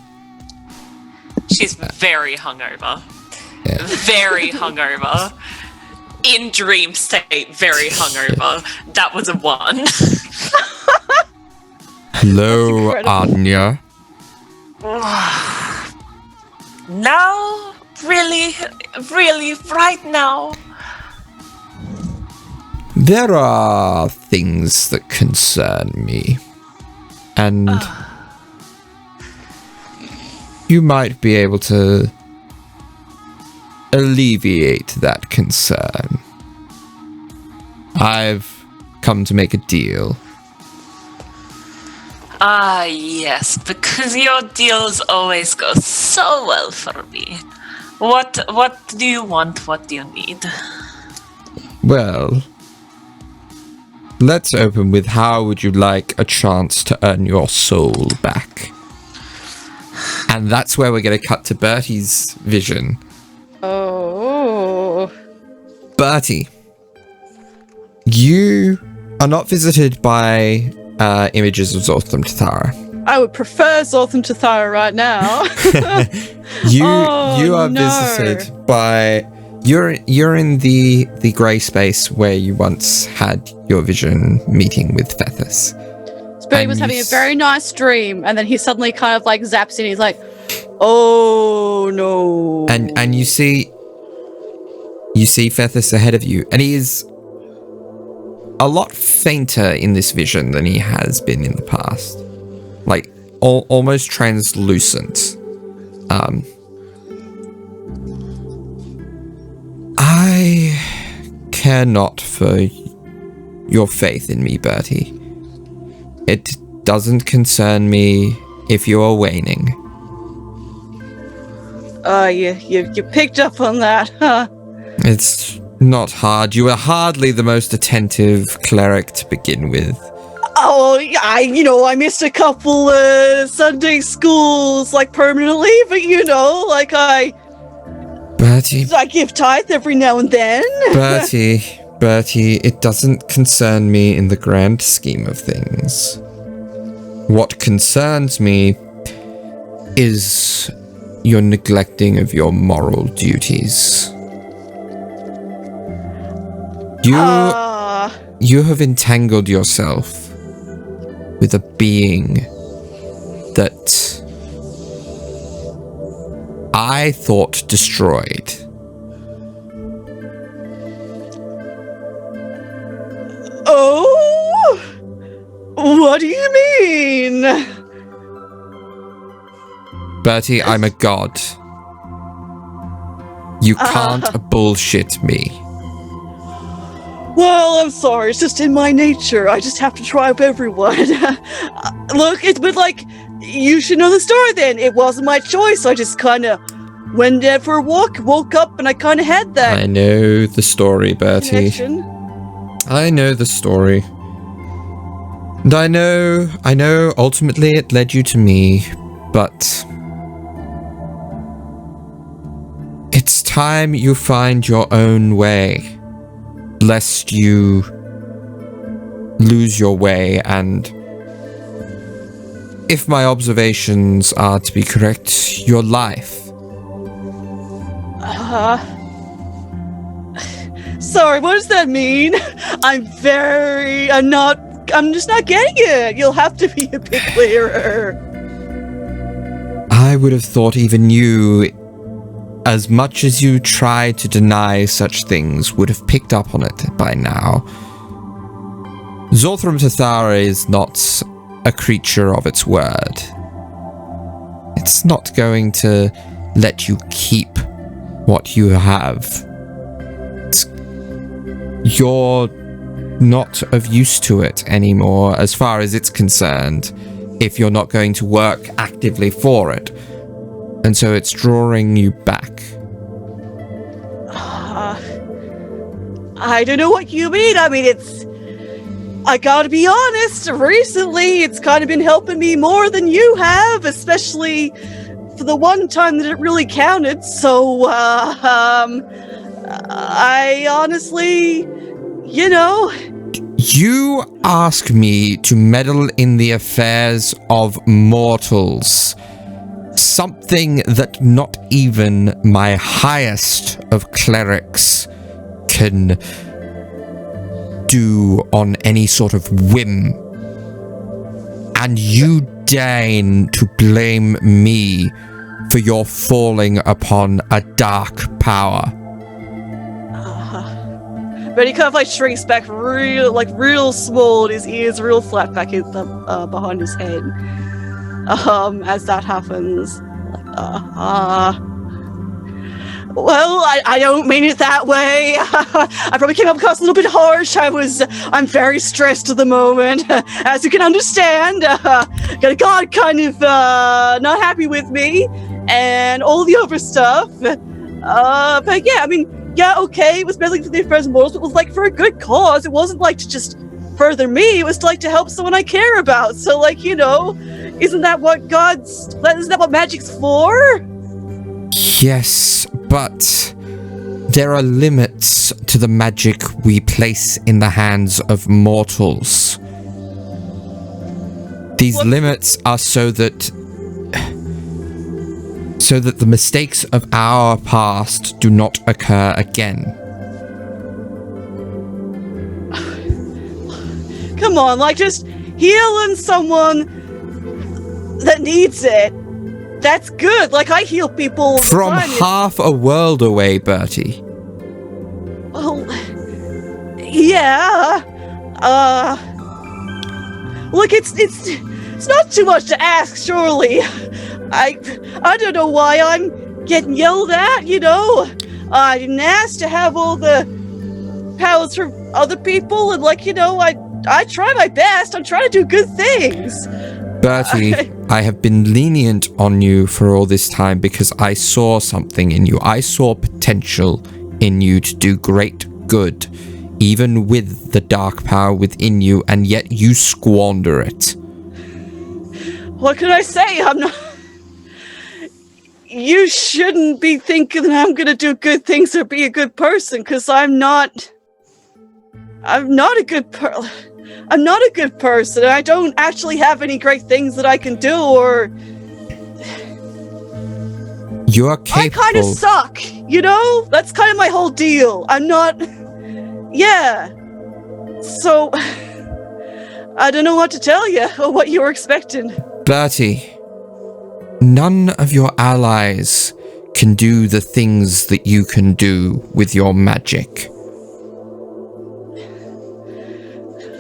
She's very hungover. Yeah. Very hungover. in dream state, very hungover. That was a 1. Hello, Anya. Now? Really? Really? Right now? There are things that concern me. And you might be able to alleviate that concern. I've come to make a deal. Ah, yes, because your deals always go so well for me. What do you want? What do you need? Well, let's open with how would you like a chance to earn your soul back? And that's where we're going to cut to Bertie's vision. Oh. Bertie, you are not visited by images of Zortham Tathara. I would prefer Zortham Tathara right now. You are visited by you're in the grey space where you once had your vision meeting with Fethus. Bertie was having a very nice dream, and then he suddenly kind of like zaps in. He's like, "Oh no!" And you see Fethus ahead of you, and he is a lot fainter in this vision than he has been in the past, like almost translucent. I care not for your faith in me, Bertie. It doesn't concern me if you are waning. You picked up on that, huh? It's not hard. You are hardly the most attentive cleric to begin with. Oh, I missed a couple Sunday schools like permanently, but Bertie, I give tithe every now and then. Bertie, it doesn't concern me in the grand scheme of things. What concerns me is your neglecting of your moral duties. You have entangled yourself with a being that I thought destroyed. Oh? What do you mean? Bertie, I'm a god. You can't bullshit me. Well, I'm sorry. It's just in my nature. I just have to tribe everyone. Look, but you should know the story then. It wasn't my choice. I just kind of went out for a walk, woke up, and I kind of had that. I know the story, Bertie. Connection. I know the story. And I know ultimately it led you to me, but it's time you find your own way. Lest you lose your way, and if my observations are to be correct, your life. Sorry, what does that mean? I'm just not getting it. You'll have to be a bit clearer. I would have thought even you, as much as you try to deny such things, would have picked up on it by now. Zorthram Tathara is not a creature of its word. It's not going to let you keep what you have. You're not of use to it anymore as far as it's concerned, if you're not going to work actively for it. And so it's drawing you back. I don't know what you mean. I gotta be honest, recently it's kind of been helping me more than you have, especially for the one time that it really counted. So, I honestly, You ask me to meddle in the affairs of mortals. Something that not even my highest of clerics can do on any sort of whim. And you deign to blame me for your falling upon a dark power. But he kind of like shrinks back real small, and his ears real flat back in the, behind his head. As that happens. Well, I don't mean it that way. I probably came up across a little bit harsh. I'm very stressed at the moment, as you can understand. Got a god kind of not happy with me, and all the other stuff. But yeah, I mean, yeah, okay, it was basically for the first mortals, but it was like for a good cause. It wasn't like to just further me. It was like to help someone I care about. So, like, you know, isn't that what magic's for? Yes, but there are limits to the magic we place in the hands of mortals. These limits are so that the mistakes of our past do not occur again. Come on, like, just healing someone that needs it. That's good. Like, I heal people from half a world away, Bertie. Well, yeah. Look, it's not too much to ask, surely. I don't know why I'm getting yelled at, you know. I didn't ask to have all the powers for other people, and, like, you know, I try my best. I'm trying to do good things. Bertie, I have been lenient on you for all this time because I saw something in you. I saw potential in you to do great good, even with the dark power within you, and yet you squander it. What can I say? I'm not... You shouldn't be thinking that I'm gonna do good things or be a good person, because I'm not a good person, and I don't actually have any great things that I can do, or... You are capable... I kind of suck, you know? That's kind of my whole deal. I'm not... Yeah. So... I don't know what to tell you, or what you were expecting. Bertie, none of your allies can do the things that you can do with your magic.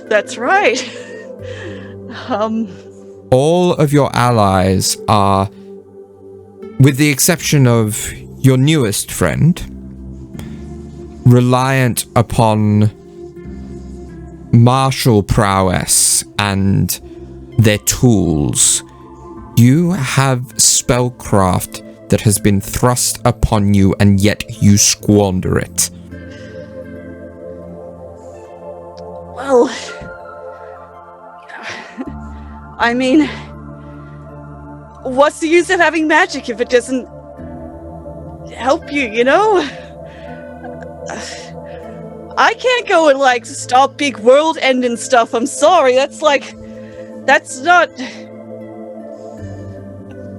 That's right. All of your allies are, with the exception of your newest friend, reliant upon martial prowess and their tools. You have spellcraft that has been thrust upon you, and yet you squander it. Well... I mean, what's the use of having magic if it doesn't help you, you know? I can't go and, like, stop big world-ending stuff, I'm sorry, that's not...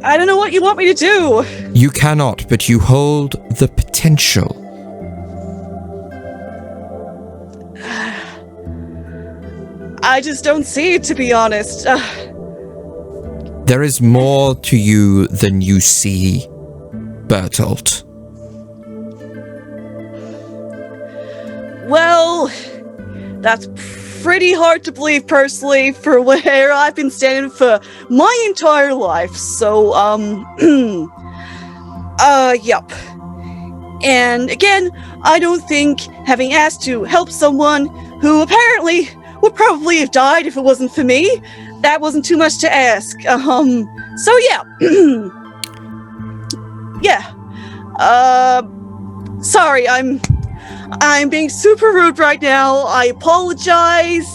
I don't know what you want me to do. You cannot, but you hold the potential. I just don't see it, to be honest. There is more to you than you see, Bertolt. Well, that's pretty hard to believe, personally, for where I've been standing for my entire life. So, yup. And again, I don't think having asked to help someone who apparently would probably have died if it wasn't for me, that wasn't too much to ask. So yeah. Yeah. Sorry, I'm being super rude right now. I apologize.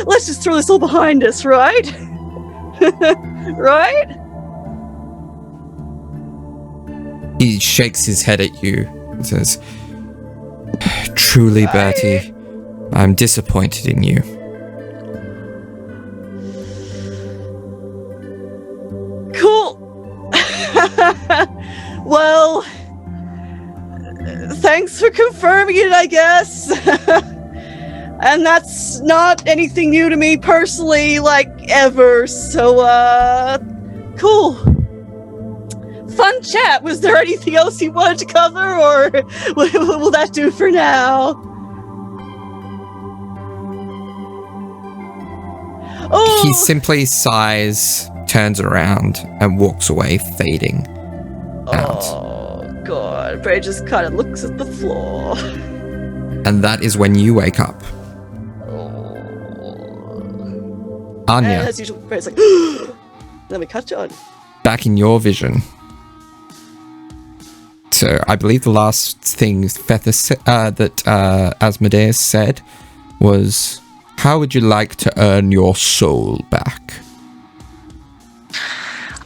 Let's just throw this all behind us, right? Right? He shakes his head at you and says, "Truly, Bertie, I'm disappointed in you." Cool. Well, thanks for confirming. having it, I guess. And that's not anything new to me personally, like, ever. So, cool. Fun chat. Was there anything else you wanted to cover, or will that do for now? Oh. He simply sighs, turns around, and walks away, fading out. Oh, God. Bray just kind of looks at the floor. And that is when you wake up. Anya, And as usual, Bray's like, let me cut John. back in your vision. So I believe the last thing that Asmodeus said was, how would you like to earn your soul back?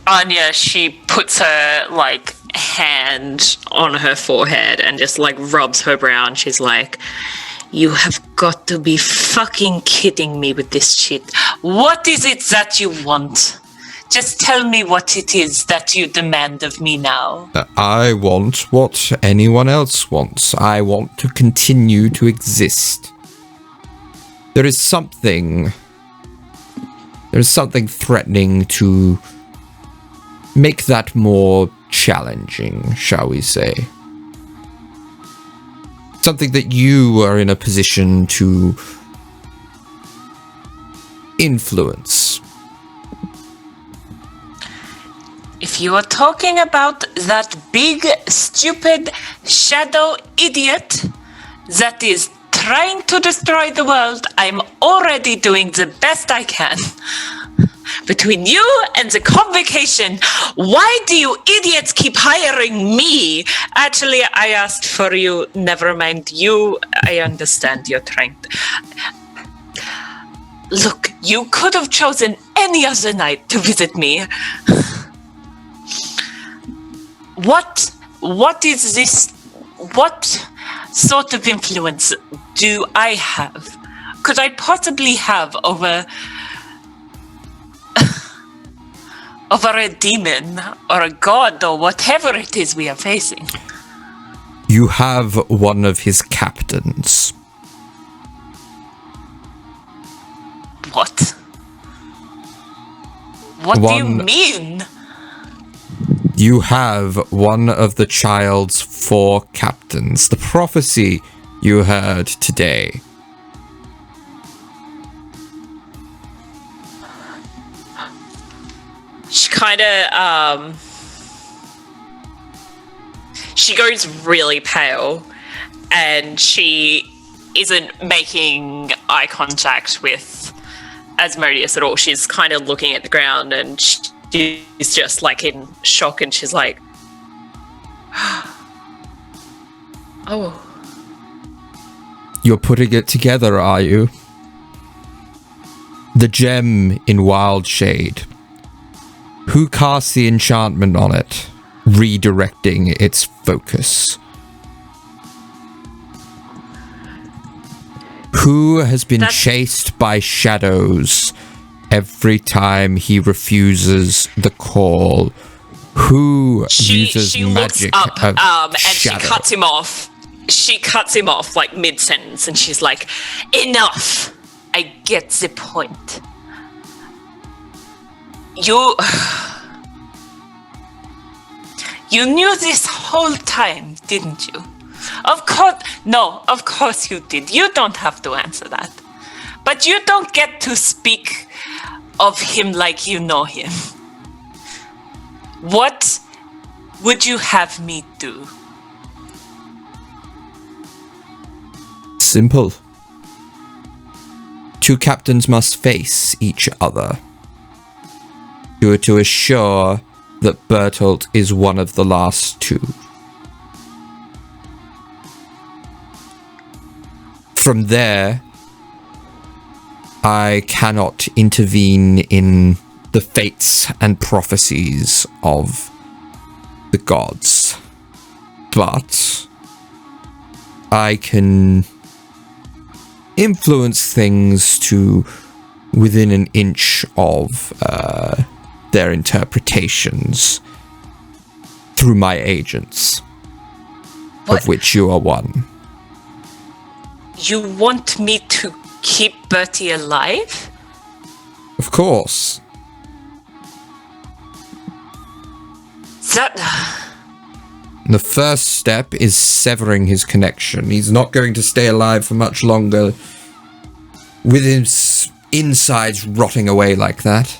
Anya, she puts her, like, hand on her forehead and just, like, rubs her brow, and she's like, you have got to be fucking kidding me with this shit. What is it that you want? Just tell me what it is that you demand of me now. I want what anyone else wants. I want to continue to exist. There is something threatening to make that more challenging, shall we say. Something that you are in a position to influence. If you are talking about that big, stupid, shadow idiot that is trying to destroy the world, I'm already doing the best I can. Between you and the convocation, why do you idiots keep hiring me? Actually, I asked for you. Never mind you. I understand you're trying to... Look, you could have chosen any other night to visit me. What is this? What sort of influence do I have? Could I possibly have over a demon or a god or whatever it is we are facing? You have one of his captains. What? What do you mean? You have one of the child's 4 captains. The prophecy you heard today. She kind of, she goes really pale, and she isn't making eye contact with Asmodeus at all. She's kind of looking at the ground, and she's just like in shock, and she's like, oh. You're putting it together, are you? The gem in Wild Shade. Who cast the enchantment on it, redirecting its focus? Who has been chased by shadows every time he refuses the call? Who uses magic looks up, of and shadow? she cuts him off. She cuts him off like mid-sentence, and she's like, enough! I get the point. You knew this whole time, didn't you? Of course you did. You don't have to answer that. But you don't get to speak of him like you know him. What would you have me do? Simple. 2 captains must face each other. You are to assure that Bertolt is one of the last 2. From there, I cannot intervene in the fates and prophecies of the gods, but I can influence things to within an inch of their interpretations through my agents, What? of which you are one. You want me to keep Bertie alive? Of course. That... The first step is severing his connection. He's not going to stay alive for much longer with his insides rotting away like that.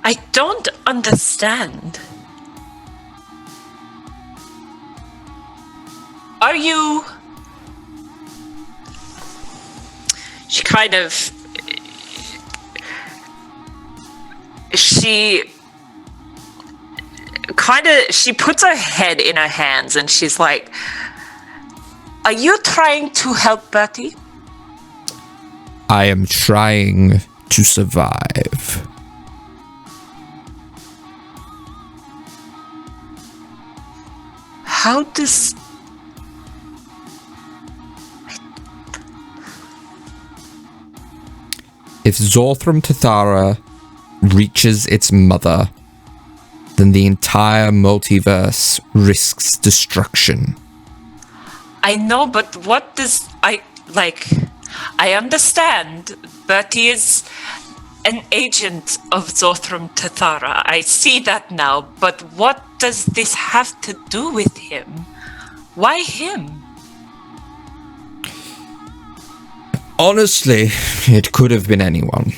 I don't understand. Are you... She kind of... She puts her head in her hands and she's like, are you trying to help Bertie? I am trying to survive. How does... If Zorthram Tathara reaches its mother, then the entire multiverse risks destruction. I know, but what does... I understand Bertie is an agent of Zorthram Tathara. I see that now, but what does this have to do with him? Why him? Honestly, it could have been anyone.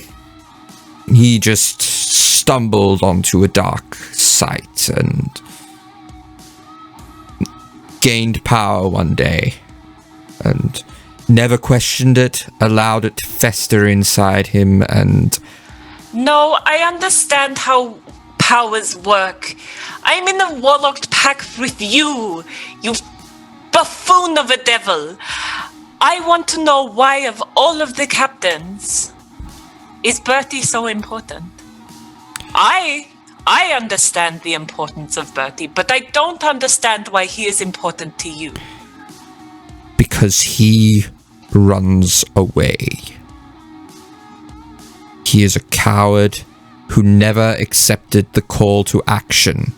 He just stumbled onto a dark site and gained power one day and never questioned it, allowed it to fester inside him, and... No, I understand how powers work. I'm in a warlocked pack with you, you buffoon of a devil. I want to know why of all of the captains is Bertie so important? I understand the importance of Bertie, but I don't understand why he is important to you. Because he runs away. He is a coward who never accepted the call to action.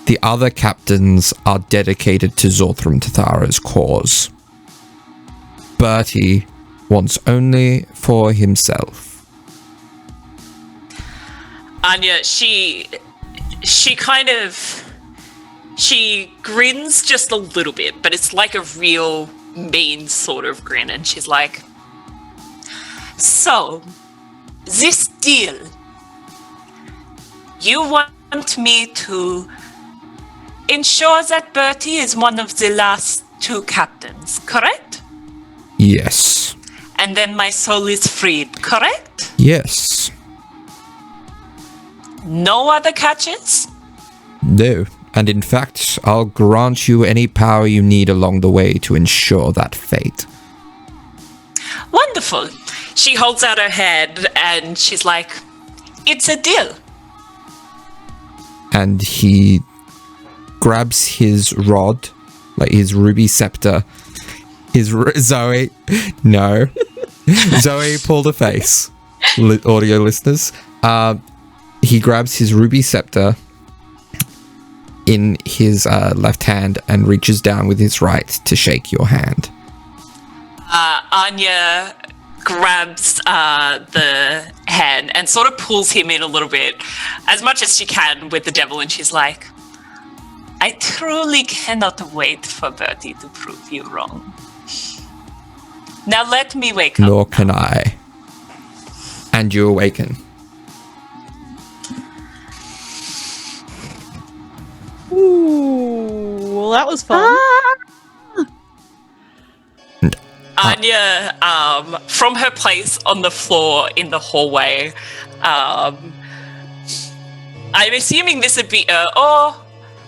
The other captains are dedicated to Zorthram Tathara's cause. Bertie wants only for himself. Anya, she grins just a little bit, but it's like a real mean sort of grin, and she's like, so, this deal, you want me to ensure that Bertie is one of the last two captains, correct? Yes. And then my soul is freed, correct? Yes. No other catches? No. And in fact, I'll grant you any power you need along the way to ensure that fate. Wonderful. She holds out her hand and she's like, it's a deal. And he grabs his rod, like his ruby scepter. Zoe, no. Zoe pulled a face, audio listeners. He grabs his ruby scepter in his left hand and reaches down with his right to shake your hand. Anya grabs the hand and sort of pulls him in a little bit, as much as she can with the devil, and she's like, I truly cannot wait for Bertie to prove you wrong. Now let me wake up. Nor can I. And you awaken. Ooh, well, that was fun. Anya, from her place on the floor in the hallway, I'm assuming this would be, or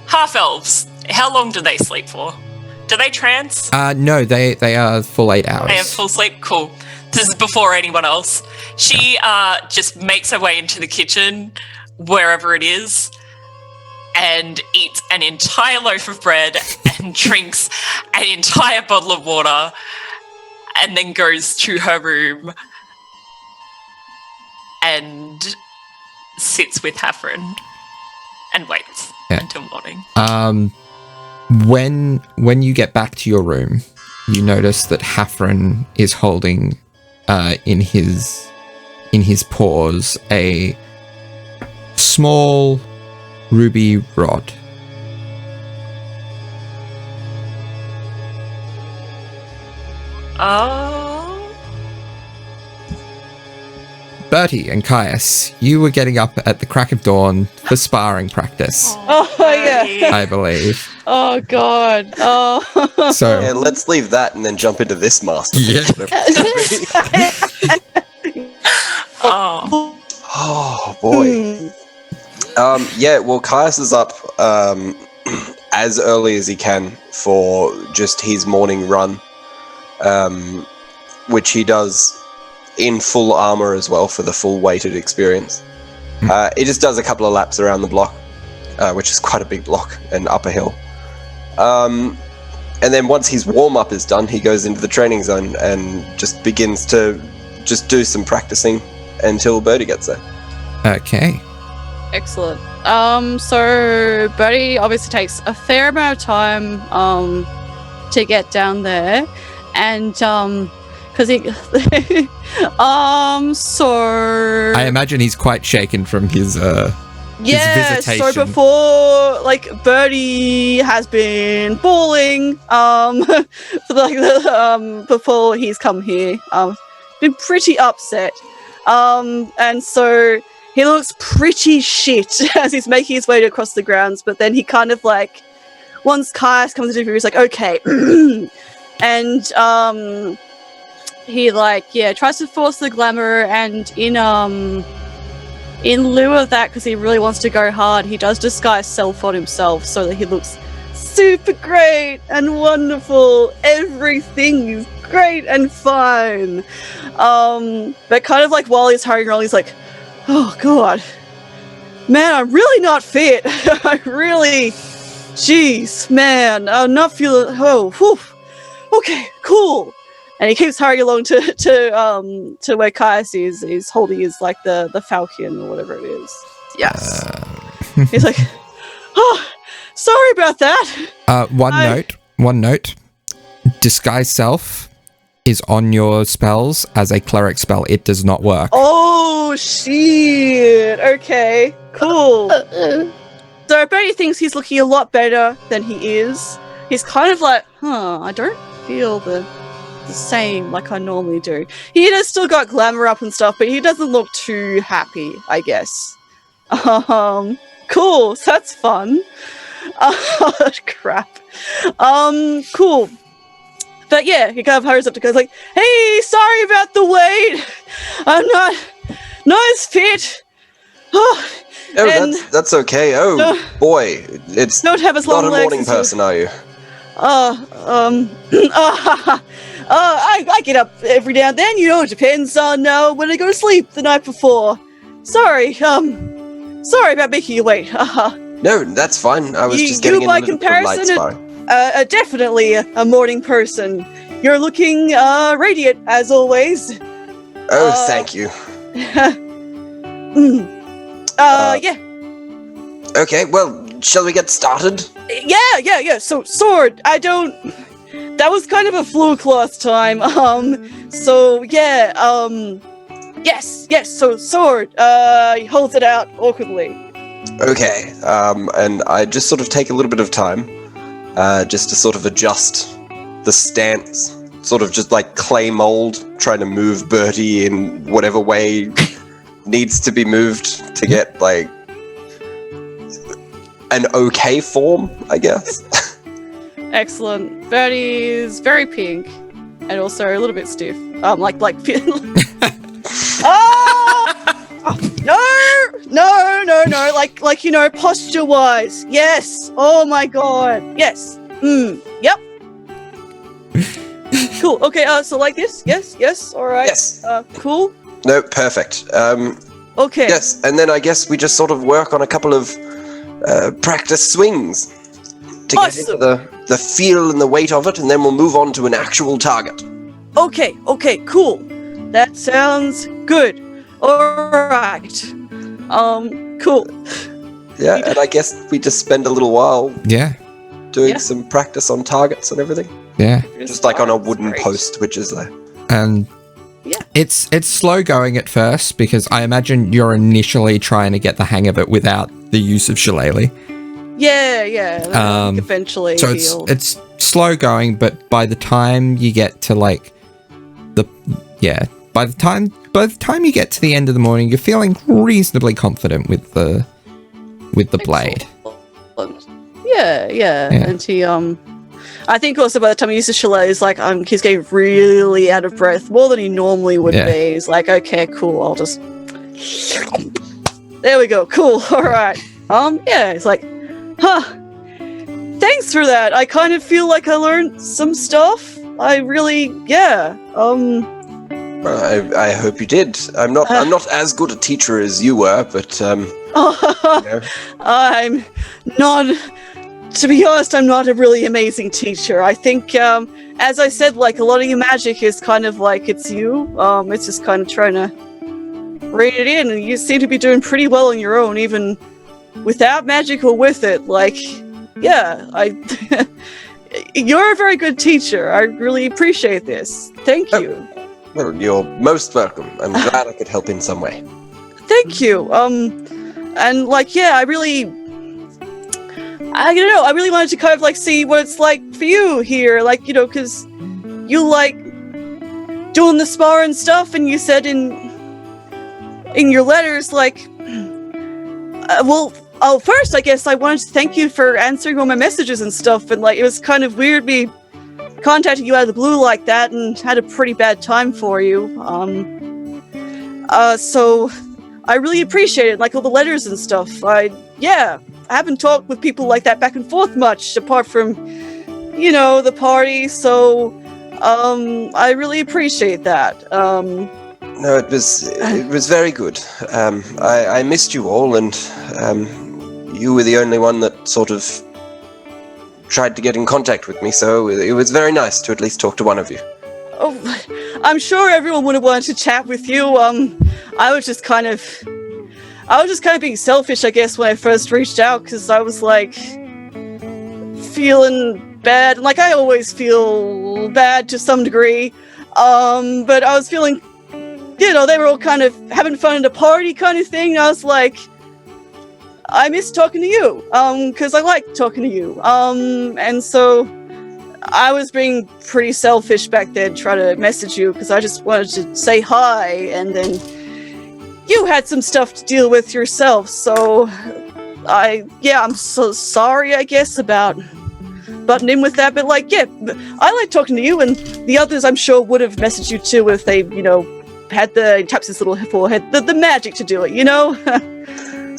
half-elves. How long do they sleep for? Do they trance? No, they are full 8 hours. They have full sleep? Cool. This is before anyone else. She just makes her way into the kitchen, wherever it is, and eats an entire loaf of bread and drinks an entire bottle of water, and then goes to her room and sits with Hafren and waits until morning. When you get back to your room, you notice that Hafren is holding in his paws a small ruby rod. Oh. Bertie and Caius, you were getting up at the crack of dawn for sparring practice, Oh yeah. I believe. Oh god. Oh. So Yeah, let's leave that and then jump into this master. Yeah. Oh. Oh boy. Yeah, well, Caius is up as early as he can for just his morning run, which he does in full armor as well for the full weighted experience. He just does a couple of laps around the block, which is quite a big block and up a hill. And then once his warm-up is done, he goes into the training zone and just begins to just do some practicing until Birdie gets there. okay. Excellent. So Bertie obviously takes a fair amount of time to get down there, and because he so I imagine he's quite shaken from his Yeah, visitation. so before, like, Bertie has been bawling, for like before he's come here, been pretty upset, and so he looks pretty shit as he's making his way across the grounds. But then he kind of like, once Caius comes into view, he's like, okay, and he like tries to force the glamour, and in lieu of that, because he really wants to go hard, he does disguise self on himself so that he looks super great and wonderful. Everything is great and fine. But kind of like while he's hurrying around, he's like, oh god, man, I'm really not fit. I really, jeez, man, I'm not feeling. Oh, whew. Okay, cool. And he keeps hurrying along to where Caius is holding his, like, the falcon or whatever it is. Yes. He's like, oh, sorry about that. One note. Disguise self is on your spells as a cleric spell. It does not work. Oh, shit. Okay, cool. So Bertie thinks he's looking a lot better than he is. He's kind of like, I don't feel the same like I normally do. He has still got glamour up and stuff, but he doesn't look too happy, I guess. Cool. So that's fun. Crap. Cool. But yeah, he kind of hurries up to go like, hey, sorry about the wait. I'm not as fit. Oh, that's okay. Oh, boy. It's don't have as long not a legs morning as you. person, are you? I get up every now and then, it depends on when I go to sleep the night before. Sorry about making you wait. No, that's fine. I was just getting by into a little bit of light comparison, sparring. Definitely a morning person. You're looking radiant as always. Oh, thank you. Yeah. Okay, well, shall we get started? Yeah. So, sword, that was kind of a fluke last time. So, yeah, yes, so, sword, he holds it out awkwardly. Okay, and I just sort of take a little bit of time, just to sort of adjust the stance, sort of just like clay mold, trying to move Bertie in whatever way needs to be moved to get, like, an okay form, I guess. excellent. Bertie's very pink and also a little bit stiff. Like No, like posture wise. Yes. Oh my god. Yes. Yep. Cool. Okay, so like this? Yes, alright. Yes. Cool. No, perfect. Okay. Yes, and then I guess we just sort of work on a couple of practice swings to get into the feel and the weight of it, and then we'll move on to an actual target. Okay, cool. That sounds good. Alright. Cool. Yeah, and I guess we just spend a little while doing Yeah. some practice on targets and everything. Yeah. Just like on a That's wooden great. post, which is there. And Yeah. it's slow going at first because I imagine you're initially trying to get the hang of it without the use of shillelagh. Yeah. Um, Eventually, So it's slow going, but by the time you get to like by the time you get to the end of the morning, you're feeling reasonably confident with the blade. Yeah. And he, I think also by the time he uses Chalet, he's like, he's getting really out of breath, more than he normally would Yeah. be. He's like, okay, cool, I'll just. There we go, cool, alright. Yeah, it's like, thanks for that. I kind of feel like I learned some stuff. I really, yeah. I hope you did. I'm not as good a teacher as you were, but you know. I'm not. To be honest, I'm not a really amazing teacher. I think, as I said, like a lot of your magic is kind of like it's you. It's just kind of trying to rein it in, and you seem to be doing pretty well on your own, even without magic or with it. Like, yeah, you're a very good teacher. I really appreciate this. Thank you. Well, you're most welcome. I'm glad I could help in some way. Thank you. And like, yeah, I don't know, I really wanted to kind of like see what it's like for you here, like, you know, because you like doing the spar and stuff, and you said in your letters, like, first, I guess I wanted to thank you for answering all my messages and stuff, and like, it was kind of weird me contacting you out of the blue like that, and had a pretty bad time for you. So I really appreciate it, like all the letters and stuff. I haven't talked with people like that back and forth much, apart from, you know, the party, so I really appreciate that. No, it was very good. I missed you all, and you were the only one that sort of tried to get in contact with me, so it was very nice to at least talk to one of you. Oh, I'm sure everyone would have wanted to chat with you. I was just kind of being selfish, I guess, when I first reached out, because I was like feeling bad. Like, I always feel bad to some degree. But I was feeling, you know, they were all kind of having fun at a party kind of thing. And I was like, I miss talking to you, because I like talking to you. And so I was being pretty selfish back then, trying to message you, because I just wanted to say hi, and then you had some stuff to deal with yourself, so I'm so sorry, I guess, about butting in with that, but like, yeah, I like talking to you, and the others I'm sure would have messaged you too if they, you know, had the taps his little forehead, the magic to do it, you know?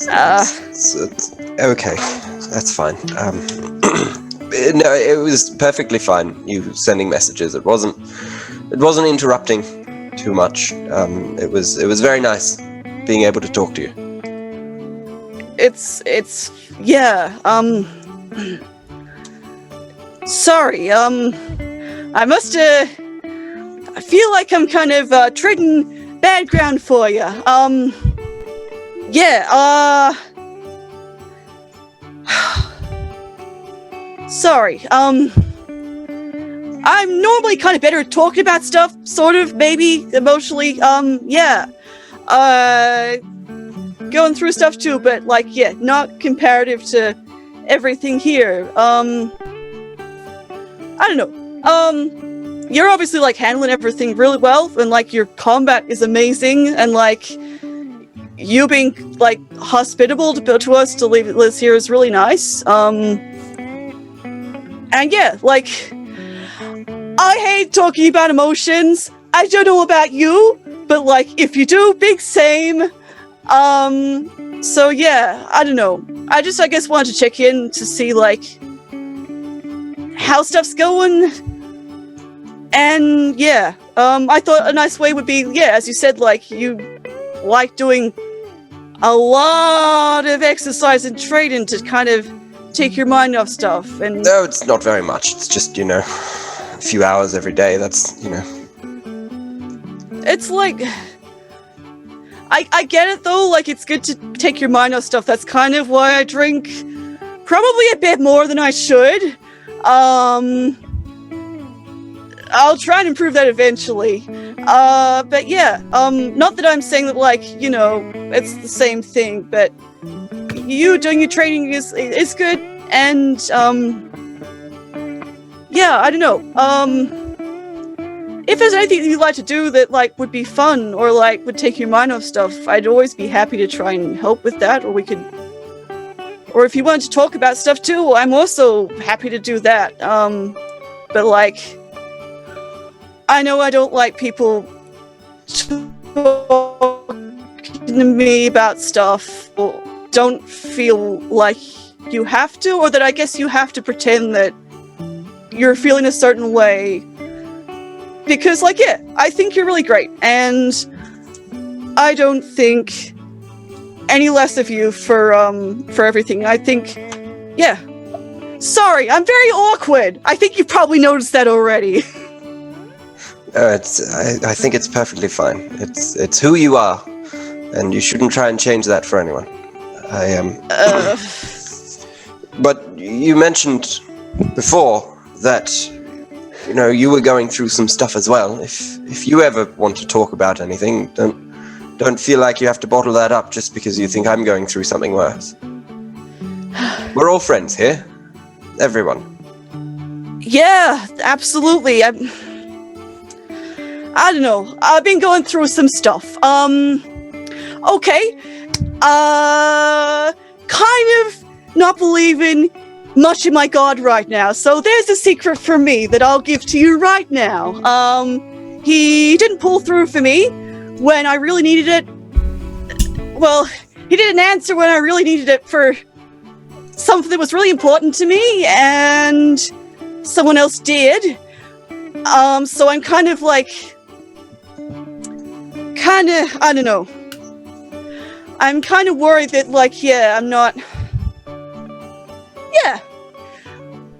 It's okay, that's fine. No, it was perfectly fine, you sending messages. It wasn't interrupting too much. It was very nice being able to talk to you. Sorry, I feel like I'm kind of treading bad ground for you. Sorry, I'm normally kind of better at talking about stuff, sort of, maybe, emotionally, going through stuff too, but, like, yeah, not comparative to everything here. I don't know, you're obviously, like, handling everything really well, and, like, your combat is amazing, and, like, you being, like, hospitable to us to leave Liz here is really nice, and yeah, like, I hate talking about emotions. I don't know about you, but like, if you do, big same. So yeah, I don't know. I guess wanted to check in to see like how stuff's going. And yeah, I thought a nice way would be, yeah, as you said, like you like doing a lot of exercise and training to kind of take your mind off stuff. And no, it's not very much. It's just, you know, a few hours every day. That's, you know. It's like, I get it though, like it's good to take your mind off stuff. That's kind of why I drink probably a bit more than I should. I'll try and improve that eventually. But yeah, not that I'm saying that, like, you know, it's the same thing, but you doing your training is good, and, yeah, I don't know, if there's anything you'd like to do that, like, would be fun, or, like, would take your mind off stuff, I'd always be happy to try and help with that, or or if you wanted to talk about stuff too, I'm also happy to do that, but, like, I know I don't like people talking to me about stuff, or don't feel like you have to, or that I guess you have to pretend that you're feeling a certain way. Because, like, yeah, I think you're really great, and I don't think any less of you for everything. I think, yeah. Sorry, I'm very awkward. I think you probably noticed that already. I think it's perfectly fine. It's who you are, and you shouldn't try and change that for anyone. I am. But you mentioned before that, you know, you were going through some stuff as well. If you ever want to talk about anything, don't feel like you have to bottle that up just because you think I'm going through something worse. We're all friends here. Everyone. Yeah, absolutely. I don't know. I've been going through some stuff. Okay. Kind of not believing much in my god right now. So there's a secret for me that I'll give to you right now. He didn't pull through for me when I really needed it. Well, he didn't answer when I really needed it for something that was really important to me, and someone else did. So I'm kind of, I don't know. I'm kind of worried that, like, yeah, I'm not... Yeah.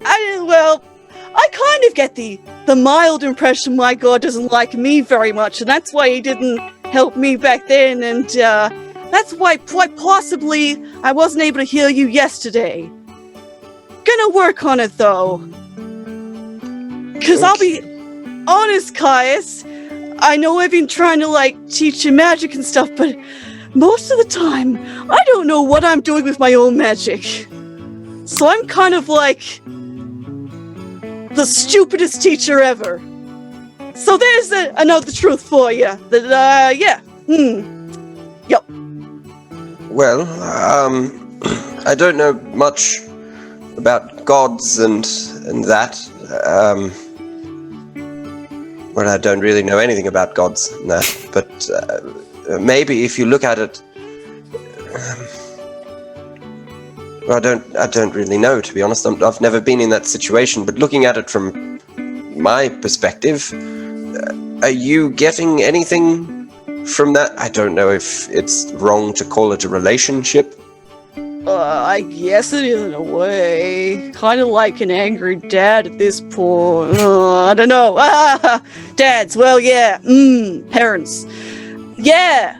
I kind of get the mild impression my god doesn't like me very much, and that's why he didn't help me back then, and, that's why quite possibly I wasn't able to heal you yesterday. Gonna work on it, though. Because I'll be honest, Caius, I know I've been trying to, like, teach you magic and stuff, but most of the time, I don't know what I'm doing with my own magic. So I'm kind of like the stupidest teacher ever. So there's another truth for you. That, yeah. Yep. Well, I don't know much about gods and that. Well, I don't really know anything about gods and that, but maybe if you look at it, well, I don't really know, to be honest. I've never been in that situation, but looking at it from my perspective, are you getting anything from that? I don't know if it's wrong to call it a relationship. I guess it is in a way. Kind of like an angry dad at this point. I don't know. Dads, well, yeah. Parents. Yeah,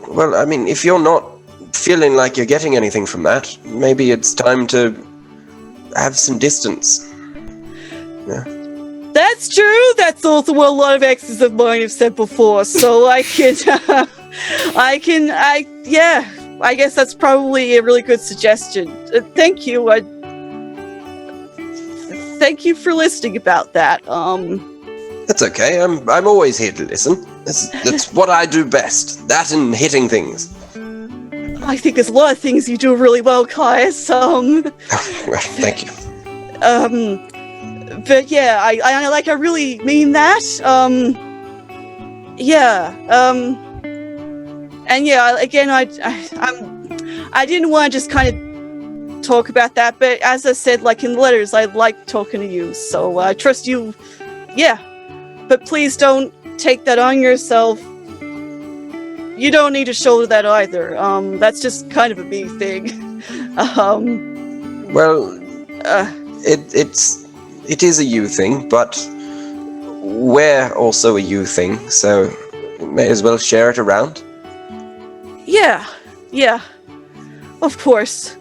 Well, I mean, if you're not feeling like you're getting anything from that, maybe it's time to have some distance. Yeah. That's true. That's also what a lot of exes of mine have said before. So I guess that's probably a really good suggestion. Thank you. Thank you for listening about that. That's okay. I'm always here to listen. That's what I do best. That and hitting things. I think there's a lot of things you do really well, Caius. Well, thank you. But yeah, I really mean that. Yeah. And yeah, again, I didn't want to just kind of talk about that, but as I said, like in the letters, I like talking to you, so I trust you. Yeah, but please don't take that on yourself. You don't need to shoulder that either. That's just kind of a me thing. Well, it is a you thing, but we're also a you thing, so may as well share it around. Yeah, of course.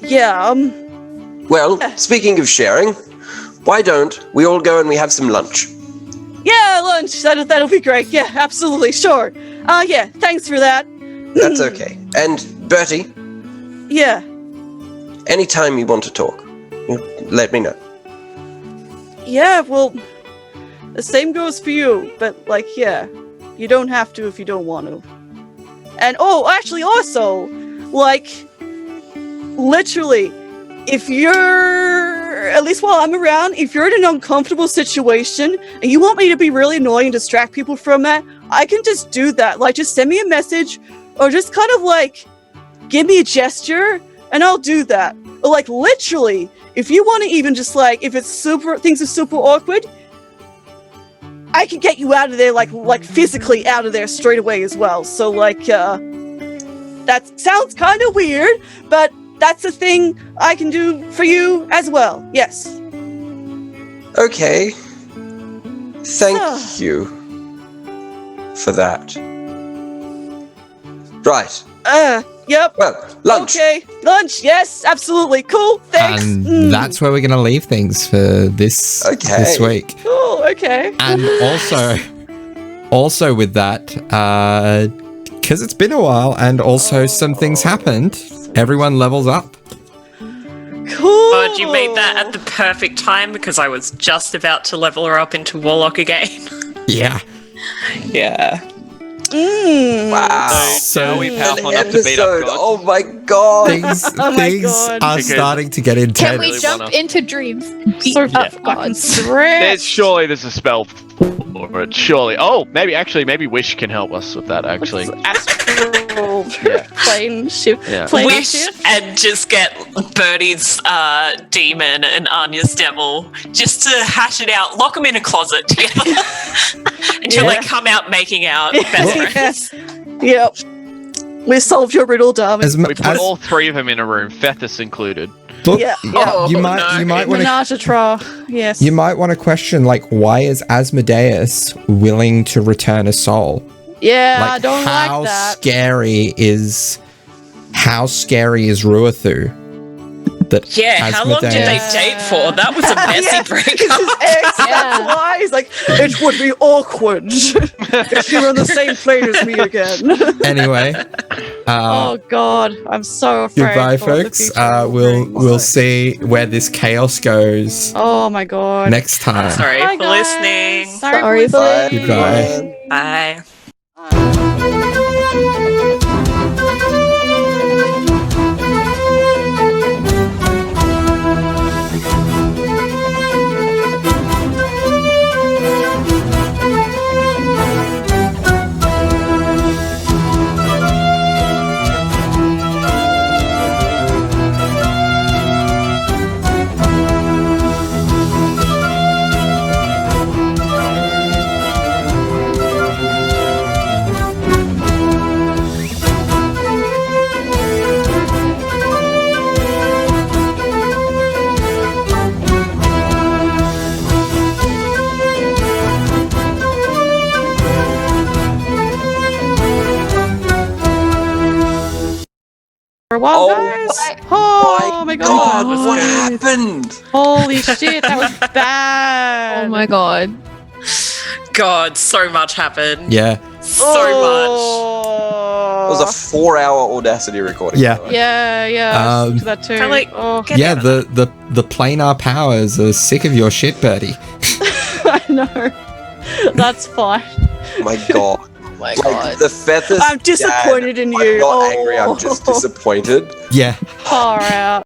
Yeah, Well, speaking of sharing, why don't we all go and we have some lunch? yeah, lunch. That'll be great. Yeah, absolutely, sure. Yeah, thanks for that. That's okay. And Bertie, Yeah. anytime you want to talk, let me know. Yeah, well, the same goes for you, but, like, yeah, you don't have to if you don't want to. And, actually, also, like, literally, if you're, at least while I'm around, if you're in an uncomfortable situation and you want me to be really annoying and distract people from that, I can just do that. Like, just send me a message or just kind of, like, give me a gesture and I'll do that. Or, like, literally, if you want to even just, like, if it's things are super awkward, I can get you out of there, like physically out of there straight away as well. So, like, that sounds kind of weird, but that's a thing I can do for you as well. Yes. Okay. Thank you for that. Right. Yep. Well, lunch. Okay. Lunch. Yes, absolutely. Cool. Thanks. And that's where we're going to leave things for this week. Cool. Okay. And also with that, because it's been a while and also some things happened, everyone levels up. Cool. God, you made that at the perfect time because I was just about to level her up into Warlock again. Yeah. Yeah. Wow. So now we power An on up to beat up episode. gods. Oh my god. Things God. are Because- starting to get intense. Can we really jump wanna- into dreams? Beat So up fucking gods. Surely there's a spell for it. Surely. Oh, maybe Wish can help us with that. Actually, Astral Yeah. plane shift. Yeah. Plane Wish shift. and just get Birdie's demon and Anya's devil just to hash it out, lock them in a closet together until they come out making out best friends. Yep. We solved your riddle, darling. we put all three of them in a room, Fethus included. Look, Yeah. Oh, you might want to Menage a trois. Yes. you might want to question, like, why is Asmodeus willing to return a soul? Yeah, I Like, don't how like that. scary is Ruathu? That Yeah, how long did they Asmodeus- date for? That was a messy Yeah, breakup. That's Yeah. why he's like, it would be awkward if you were on the same plane as me again. Anyway, Oh god, I'm so afraid. goodbye, for the folks. future. We'll see where this chaos goes Oh my god. next time. Sorry Bye, for guys. listening. Sorry for Bye. listening. Goodbye. Bye. For a while, Oh guys. Oh my god. what happened? Holy shit, that was bad. Oh my god. God, so much happened. Yeah, So It was a 4-hour Audacity recording. Yeah. by the way. Yeah, Um, that too. Kinda like- oh, Get yeah. out of The planar powers are sick of your shit, Birdie. I know. That's fine. Oh my god. Oh my Like, god. the feathers. I'm disappointed in I'm you. not angry, I'm just disappointed. Yeah. Far out.